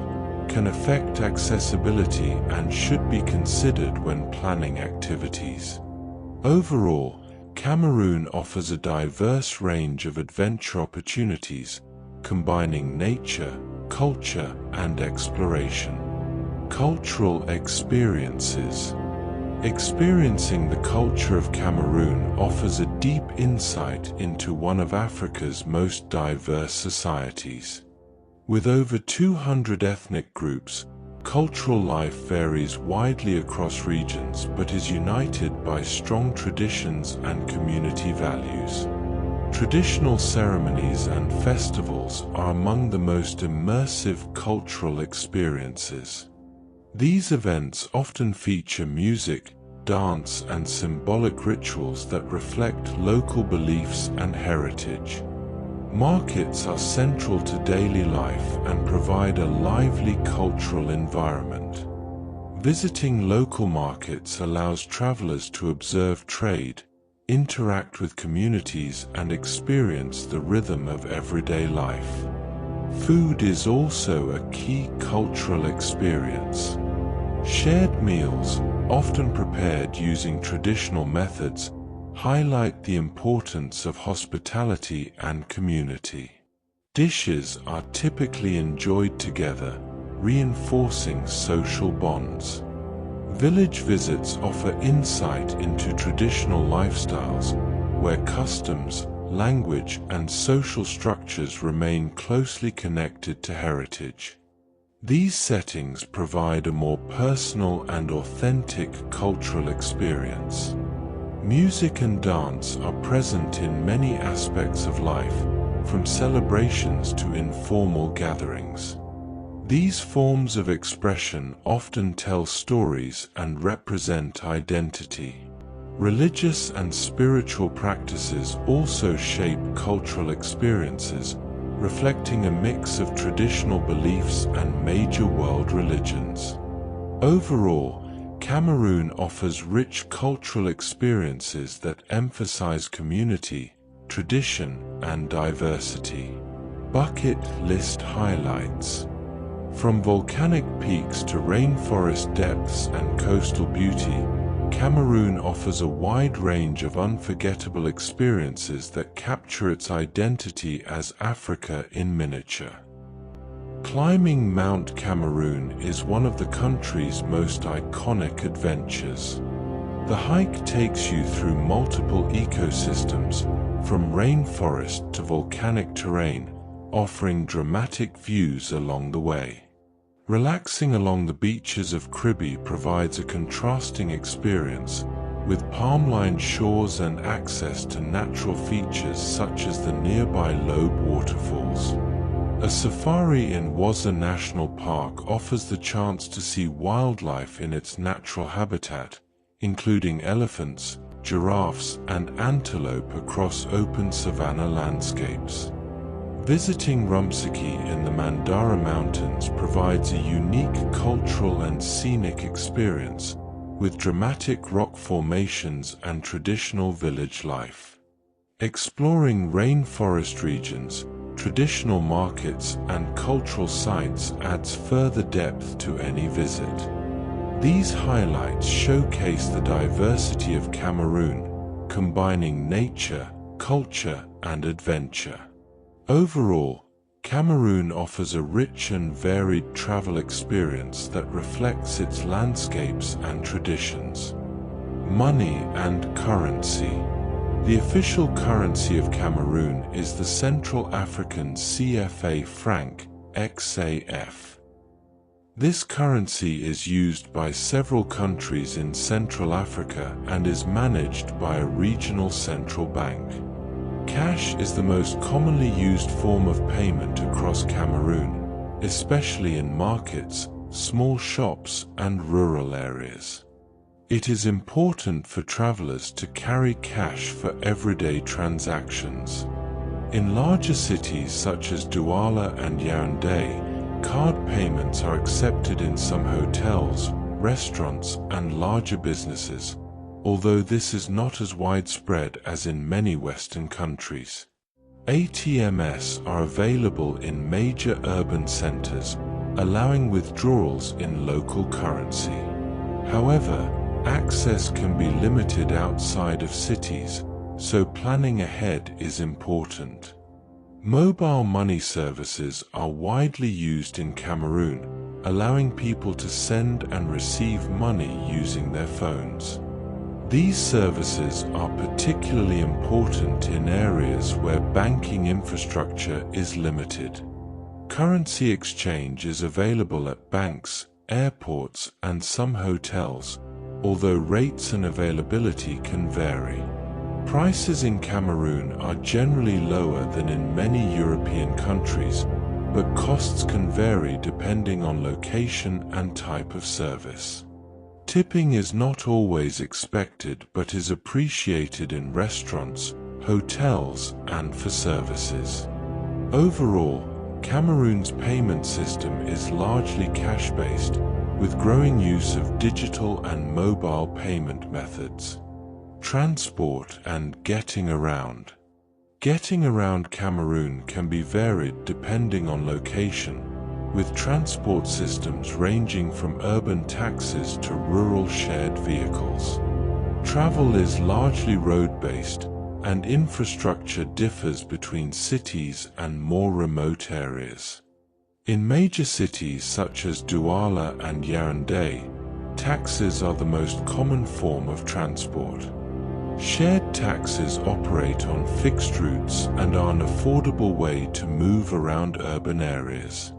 can affect accessibility and should be considered when planning activities. Overall, Cameroon offers a diverse range of adventure opportunities, combining nature, culture, and exploration. Cultural experiences. Experiencing the culture of Cameroon offers a deep insight into one of Africa's most diverse societies. With over 200 ethnic groups, cultural life varies widely across regions but is united by strong traditions and community values. Traditional ceremonies and festivals are among the most immersive cultural experiences. These events often feature music, dance, and symbolic rituals that reflect local beliefs and heritage. Markets are central to daily life and provide a lively cultural environment. Visiting local markets allows travelers to observe trade, interact with communities, and experience the rhythm of everyday life. Food is also a key cultural experience. Shared meals, often prepared using traditional methods, highlight the importance of hospitality and community. Dishes are typically enjoyed together, reinforcing social bonds. Village visits offer insight into traditional lifestyles, where customs, language, and social structures remain closely connected to heritage. These settings provide a more personal and authentic cultural experience. Music and dance are present in many aspects of life, from celebrations to informal gatherings. These forms of expression often tell stories and represent identity. Religious and spiritual practices also shape cultural experiences, reflecting a mix of traditional beliefs and major world religions. Overall, Cameroon offers rich cultural experiences that emphasize community, tradition, and diversity. Bucket list highlights. From volcanic peaks to rainforest depths and coastal beauty, Cameroon offers a wide range of unforgettable experiences that capture its identity as Africa in miniature. Climbing Mount Cameroon is one of the country's most iconic adventures. The hike takes you through multiple ecosystems, from rainforest to volcanic terrain, offering dramatic views along the way. Relaxing along the beaches of Kribi provides a contrasting experience, with palm-lined shores and access to natural features such as the nearby Lobe waterfalls. A safari in Waza National Park offers the chance to see wildlife in its natural habitat, including elephants, giraffes, and antelope across open savanna landscapes. Visiting Rumsiki in the Mandara Mountains provides a unique cultural and scenic experience, with dramatic rock formations and traditional village life. Exploring rainforest regions, traditional markets, and cultural sites adds further depth to any visit. These highlights showcase the diversity of Cameroon, combining nature, culture, and adventure. Overall, Cameroon offers a rich and varied travel experience that reflects its landscapes and traditions. Money and currency. The official currency of Cameroon is the Central African CFA franc, XAF. This currency is used by several countries in Central Africa and is managed by a regional central bank. Cash is the most commonly used form of payment across Cameroon, especially in markets, small shops, and rural areas. It is important for travelers to carry cash for everyday transactions. In larger cities such as Douala and Yaoundé, card payments are accepted in some hotels, restaurants, and larger businesses, although this is not as widespread as in many Western countries. ATMs are available in major urban centers, allowing withdrawals in local currency. However, access can be limited outside of cities, so planning ahead is important. Mobile money services are widely used in Cameroon, allowing people to send and receive money using their phones. These services are particularly important in areas where banking infrastructure is limited. Currency exchange is available at banks, airports, and some hotels, although rates and availability can vary. Prices in Cameroon are generally lower than in many European countries, but costs can vary depending on location and type of service. Tipping is not always expected but is appreciated in restaurants, hotels, and for services. Overall, Cameroon's payment system is largely cash-based, with growing use of digital and mobile payment methods. Transport and getting around. Getting around Cameroon can be varied depending on location, with transport systems ranging from urban taxis to rural shared vehicles. Travel is largely road-based, and infrastructure differs between cities and more remote areas. In major cities such as Douala and Yaoundé, taxis are the most common form of transport. Shared taxis operate on fixed routes and are an affordable way to move around urban areas.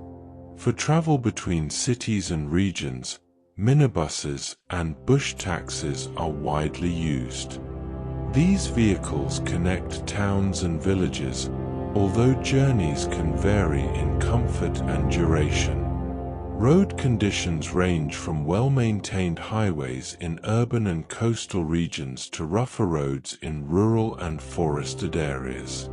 For travel between cities and regions, minibuses and bush taxis are widely used. These vehicles connect towns and villages, although journeys can vary in comfort and duration. Road conditions range from well-maintained highways in urban and coastal regions to rougher roads in rural and forested areas.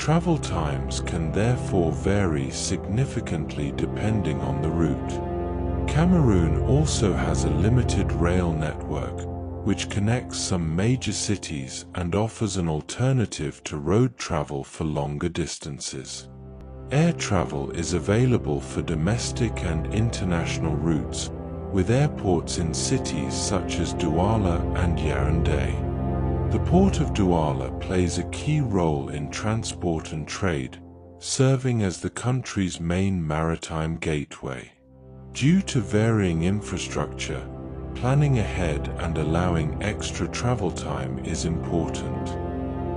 Travel times can therefore vary significantly depending on the route. Cameroon also has a limited rail network, which connects some major cities and offers an alternative to road travel for longer distances. Air travel is available for domestic and international routes, with airports in cities such as Douala and Yaoundé. The port of Douala plays a key role in transport and trade, serving as the country's main maritime gateway. Due to varying infrastructure, planning ahead and allowing extra travel time is important.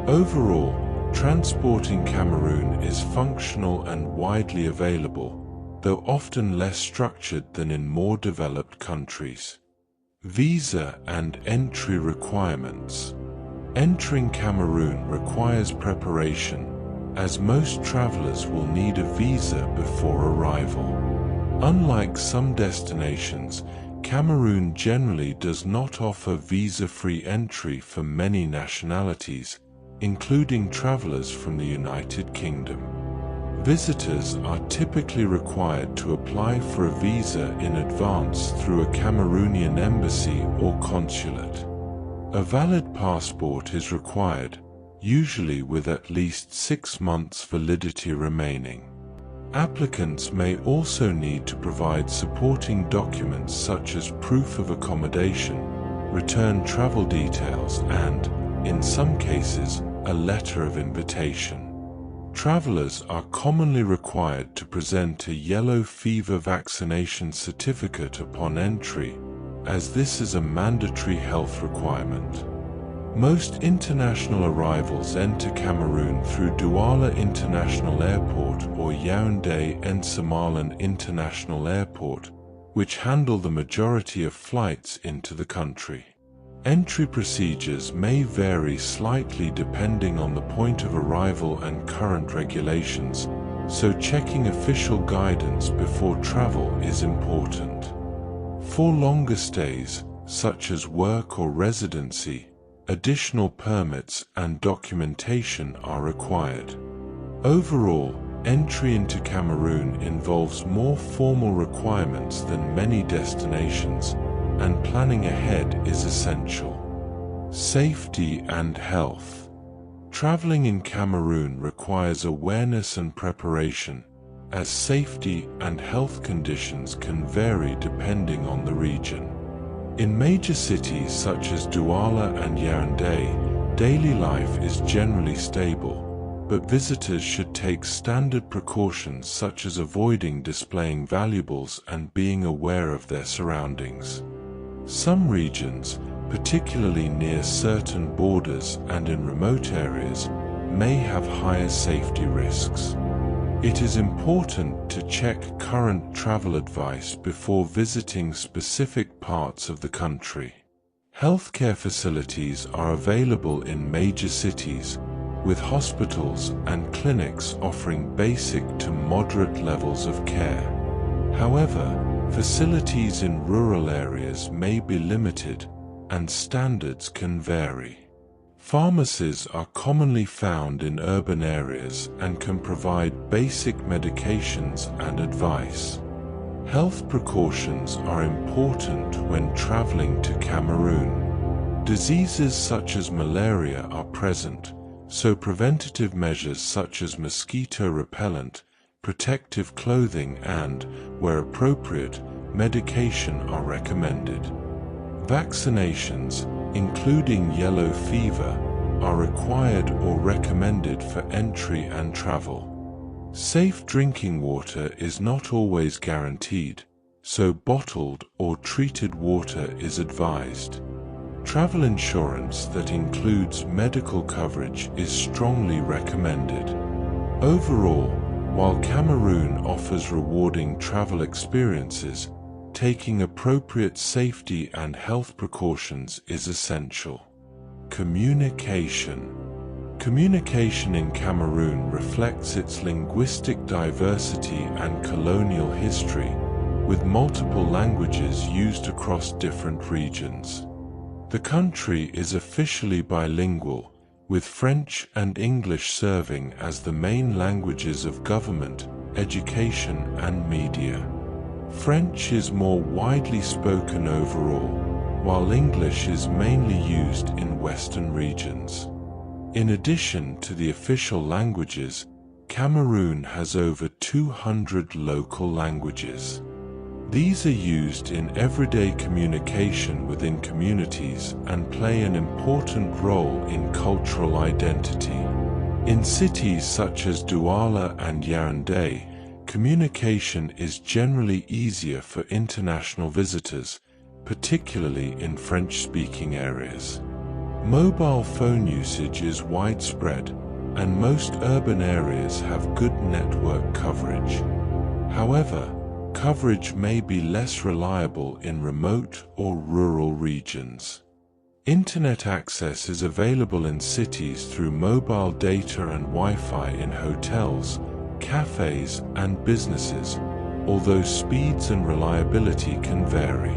Overall, transport in Cameroon is functional and widely available, though often less structured than in more developed countries. Visa and entry requirements. Entering Cameroon requires preparation, as most travelers will need a visa before arrival. Unlike some destinations, Cameroon generally does not offer visa-free entry for many nationalities, including travelers from the United Kingdom. Visitors are typically required to apply for a visa in advance through a Cameroonian embassy or consulate. A valid passport is required, usually with at least 6 months validity remaining. Applicants may also need to provide supporting documents such as proof of accommodation, return travel details and, in some cases, a letter of invitation. Travelers are commonly required to present a yellow fever vaccination certificate upon entry, as this is a mandatory health requirement. Most international arrivals enter Cameroon through Douala International Airport or Yaoundé N'Samalan International Airport, which handle the majority of flights into the country. Entry procedures may vary slightly depending on the point of arrival and current regulations, so checking official guidance before travel is important. For longer stays, such as work or residency, additional permits and documentation are required. Overall, entry into Cameroon involves more formal requirements than many destinations, and planning ahead is essential. Safety and health. Traveling in Cameroon requires awareness and preparation, as safety and health conditions can vary depending on the region. In major cities such as Douala and Yaoundé, daily life is generally stable, but visitors should take standard precautions such as avoiding displaying valuables and being aware of their surroundings. Some regions, particularly near certain borders and in remote areas, may have higher safety risks. It is important to check current travel advice before visiting specific parts of the country. Healthcare facilities are available in major cities, with hospitals and clinics offering basic to moderate levels of care. However, facilities in rural areas may be limited, and standards can vary. Pharmacies are commonly found in urban areas and can provide basic medications and advice. Health precautions are important when traveling to Cameroon. Diseases such as malaria are present, so preventative measures such as mosquito repellent, protective clothing and, where appropriate, medication are recommended. Vaccinations, including yellow fever, are required or recommended for entry and travel. Safe drinking water is not always guaranteed, so bottled or treated water is advised. Travel insurance that includes medical coverage is strongly recommended. Overall, while Cameroon offers rewarding travel experiences, taking appropriate safety and health precautions is essential. Communication. Communication in Cameroon reflects its linguistic diversity and colonial history, with multiple languages used across different regions. The country is officially bilingual, with French and English serving as the main languages of government, education, and media. French is more widely spoken overall, while English is mainly used in Western regions. In addition to the official languages, Cameroon has over 200 local languages. These are used in everyday communication within communities and play an important role in cultural identity. In cities such as Douala and Yaoundé, communication is generally easier for international visitors, particularly in French-speaking areas. Mobile phone usage is widespread, and most urban areas have good network coverage. However, coverage may be less reliable in remote or rural regions. Internet access is available in cities through mobile data and Wi-Fi in hotels, cafes, and businesses, although speeds and reliability can vary.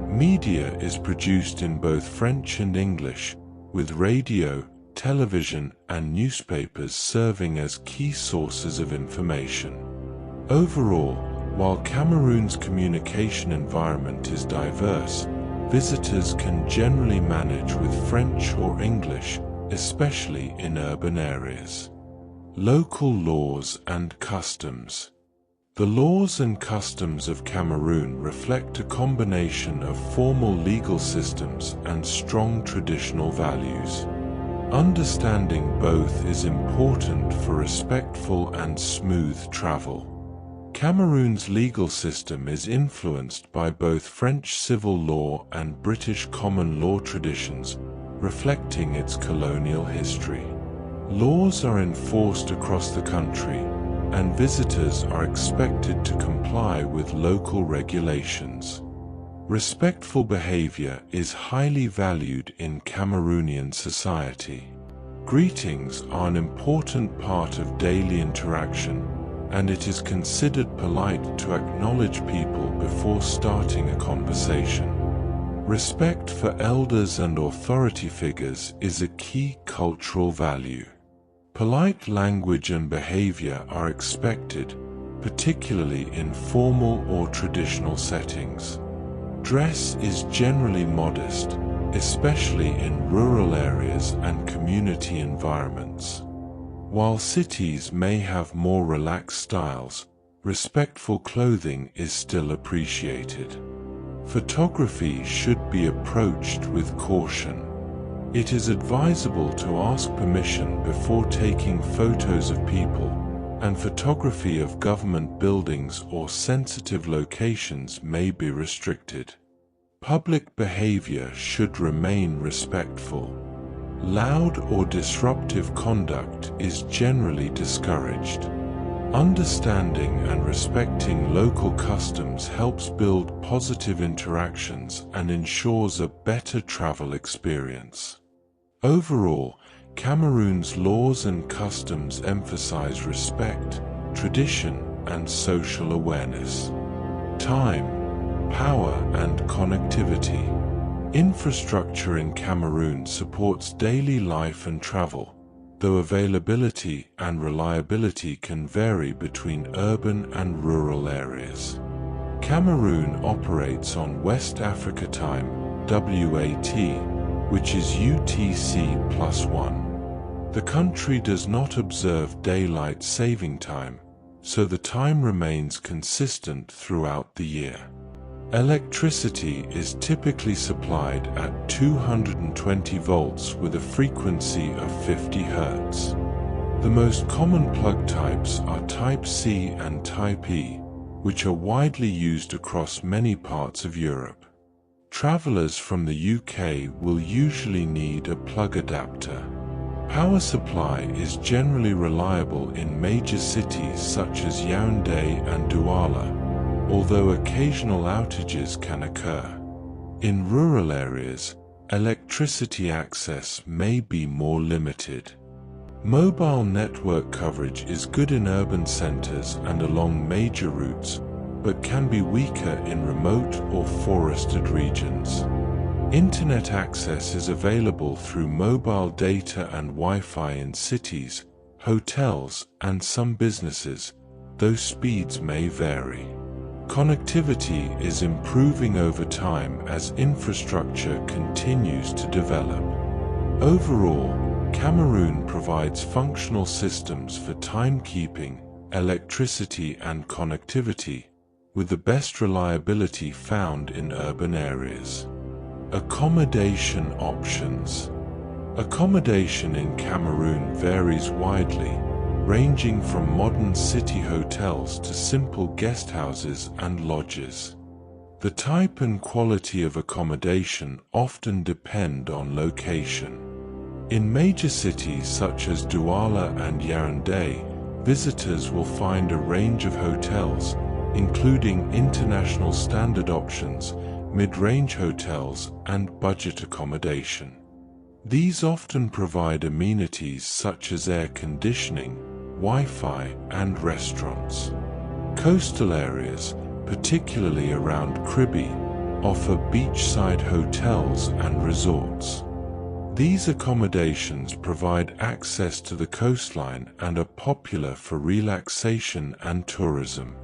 Media is produced in both French and English, with radio, television, and newspapers serving as key sources of information. Overall, while Cameroon's communication environment is diverse, visitors can generally manage with French or English, especially in urban areas. Local laws and customs. The laws and customs of Cameroon reflect a combination of formal legal systems and strong traditional values. Understanding both is important for respectful and smooth travel. Cameroon's legal system is influenced by both French civil law and British common law traditions, reflecting its colonial history. Laws are enforced across the country, and visitors are expected to comply with local regulations. Respectful behavior is highly valued in Cameroonian society. Greetings are an important part of daily interaction, and it is considered polite to acknowledge people before starting a conversation. Respect for elders and authority figures is a key cultural value. Polite language and behavior are expected, particularly in formal or traditional settings. Dress is generally modest, especially in rural areas and community environments. While cities may have more relaxed styles, respectful clothing is still appreciated. Photography should be approached with caution. It is advisable to ask permission before taking photos of people, and photography of government buildings or sensitive locations may be restricted. Public behavior should remain respectful. Loud or disruptive conduct is generally discouraged. Understanding and respecting local customs helps build positive interactions and ensures a better travel experience. Overall, Cameroon's laws and customs emphasize respect, tradition, and social awareness. Time, power, and connectivity. Infrastructure in Cameroon supports daily life and travel, though availability and reliability can vary between urban and rural areas. Cameroon operates on West Africa Time, WAT, which is UTC+1. The country does not observe daylight saving time, so the time remains consistent throughout the year. Electricity is typically supplied at 220 volts with a frequency of 50 Hz. The most common plug types are Type C and Type E, which are widely used across many parts of Europe. Travelers from the UK will usually need a plug adapter. Power supply is generally reliable in major cities such as Yaoundé and Douala, although occasional outages can occur. In rural areas, electricity access may be more limited. Mobile network coverage is good in urban centers and along major routes, but can be weaker in remote or forested regions. Internet access is available through mobile data and Wi-Fi in cities, hotels, and some businesses, though speeds may vary. Connectivity is improving over time as infrastructure continues to develop. Overall, Cameroon provides functional systems for timekeeping, electricity, and connectivity, with the best reliability found in urban areas. Accommodation options. Accommodation in Cameroon varies widely, ranging from modern city hotels to simple guest houses and lodges. The type and quality of accommodation often depend on location. In major cities such as Douala and Yaoundé, visitors will find a range of hotels, including international standard options, mid-range hotels, and budget accommodation. These often provide amenities such as air conditioning, Wi-Fi, and restaurants. Coastal areas, particularly around Kribi, offer beachside hotels and resorts. These accommodations provide access to the coastline and are popular for relaxation and tourism.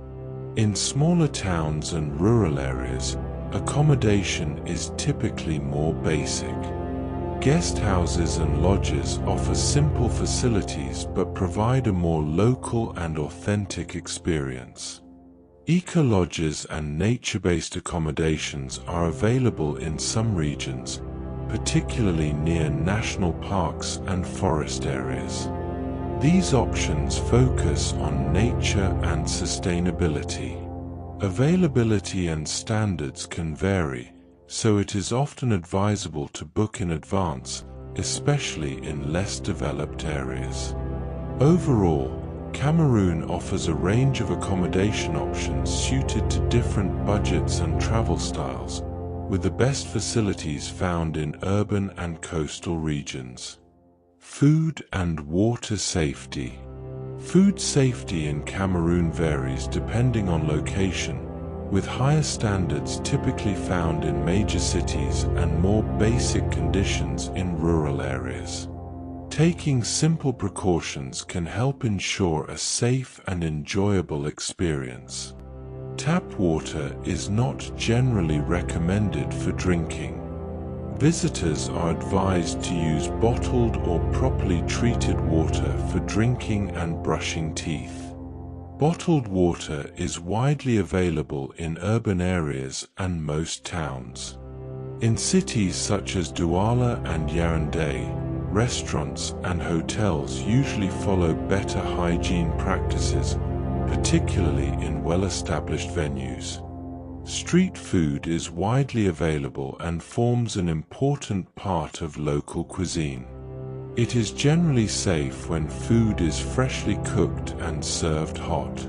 In smaller towns and rural areas, accommodation is typically more basic. Guest houses and lodges offer simple facilities but provide a more local and authentic experience. Eco-lodges and nature-based accommodations are available in some regions, particularly near national parks and forest areas. These options focus on nature and sustainability. Availability and standards can vary, so it is often advisable to book in advance, especially in less developed areas. Overall, Cameroon offers a range of accommodation options suited to different budgets and travel styles, with the best facilities found in urban and coastal regions. Food and water safety. Food safety in Cameroon varies depending on location, with higher standards typically found in major cities and more basic conditions in rural areas. Taking simple precautions can help ensure a safe and enjoyable experience. Tap water is not generally recommended for drinking. Visitors are advised to use bottled or properly treated water for drinking and brushing teeth. Bottled water is widely available in urban areas and most towns. In cities such as Douala and Yaoundé, restaurants and hotels usually follow better hygiene practices, particularly in well-established venues. Street food is widely available and forms an important part of local cuisine. It is generally safe when food is freshly cooked and served hot.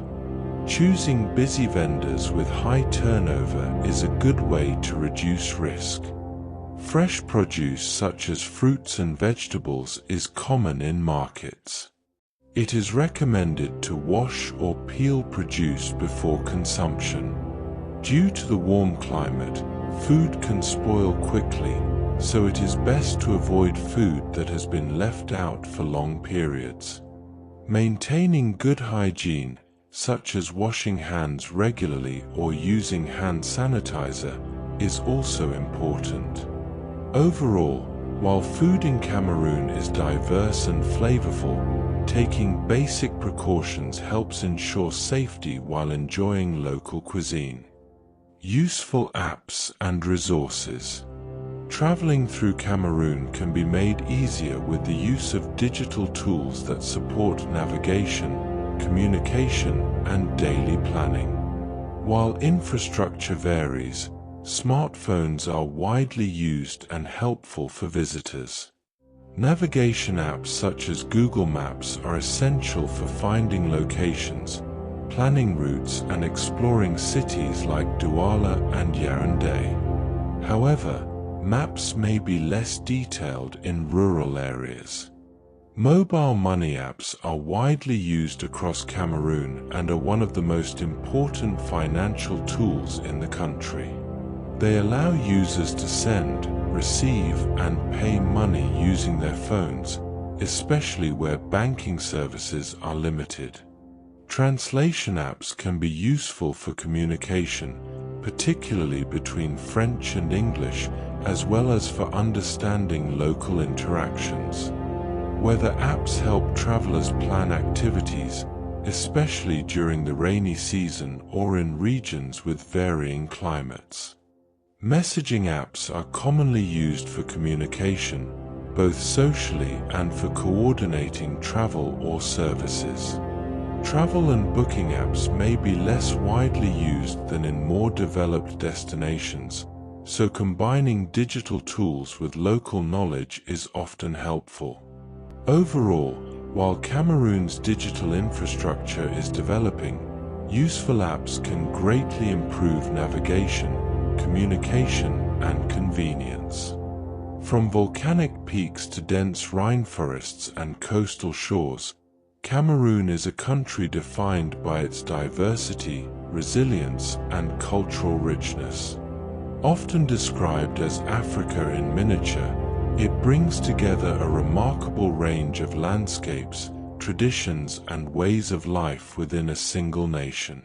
Choosing busy vendors with high turnover is a good way to reduce risk. Fresh produce such as fruits and vegetables is common in markets. It is recommended to wash or peel produce before consumption. Due to the warm climate, food can spoil quickly, so it is best to avoid food that has been left out for long periods. Maintaining good hygiene, such as washing hands regularly or using hand sanitizer, is also important. Overall, while food in Cameroon is diverse and flavorful, taking basic precautions helps ensure safety while enjoying local cuisine. Useful apps and resources. Traveling through Cameroon can be made easier with the use of digital tools that support navigation, communication, and daily planning. While infrastructure varies, smartphones are widely used and helpful for visitors. Navigation apps such as Google Maps are essential for finding locations, planning routes, and exploring cities like Douala and Yaoundé. However, maps may be less detailed in rural areas. Mobile money apps are widely used across Cameroon and are one of the most important financial tools in the country. They allow users to send, receive, and pay money using their phones, especially where banking services are limited. Translation apps can be useful for communication, particularly between French and English, as well as for understanding local interactions. Whether apps help travelers plan activities, especially during the rainy season or in regions with varying climates. Messaging apps are commonly used for communication, both socially and for coordinating travel or services. Travel and booking apps may be less widely used than in more developed destinations, so combining digital tools with local knowledge is often helpful. Overall, while Cameroon's digital infrastructure is developing, useful apps can greatly improve navigation, communication, and convenience. From volcanic peaks to dense rainforests and coastal shores, Cameroon is a country defined by its diversity, resilience, and cultural richness. Often described as Africa in miniature, it brings together a remarkable range of landscapes, traditions, and ways of life within a single nation.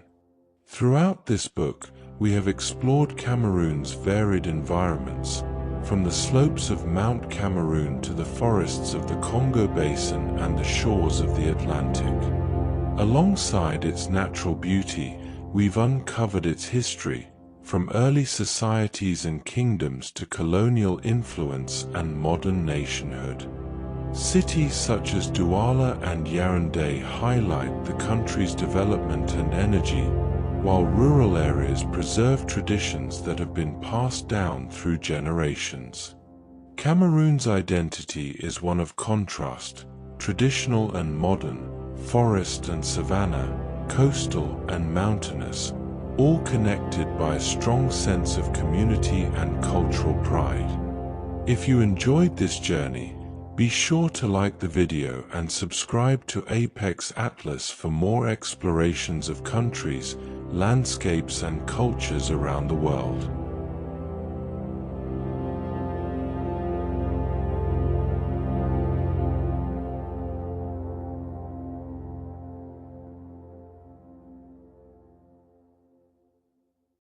Throughout this book, we have explored Cameroon's varied environments, from the slopes of Mount Cameroon to the forests of the Congo Basin and the shores of the Atlantic. Alongside its natural beauty, we've uncovered its history, from early societies and kingdoms to colonial influence and modern nationhood. Cities such as Douala and Yaoundé highlight the country's development and energy, while rural areas preserve traditions that have been passed down through generations. Cameroon's identity is one of contrast, traditional and modern, forest and savanna, coastal and mountainous, all connected by a strong sense of community and cultural pride. If you enjoyed this journey, be sure to like the video and subscribe to Apex Atlas for more explorations of countries, landscapes, and cultures around the world.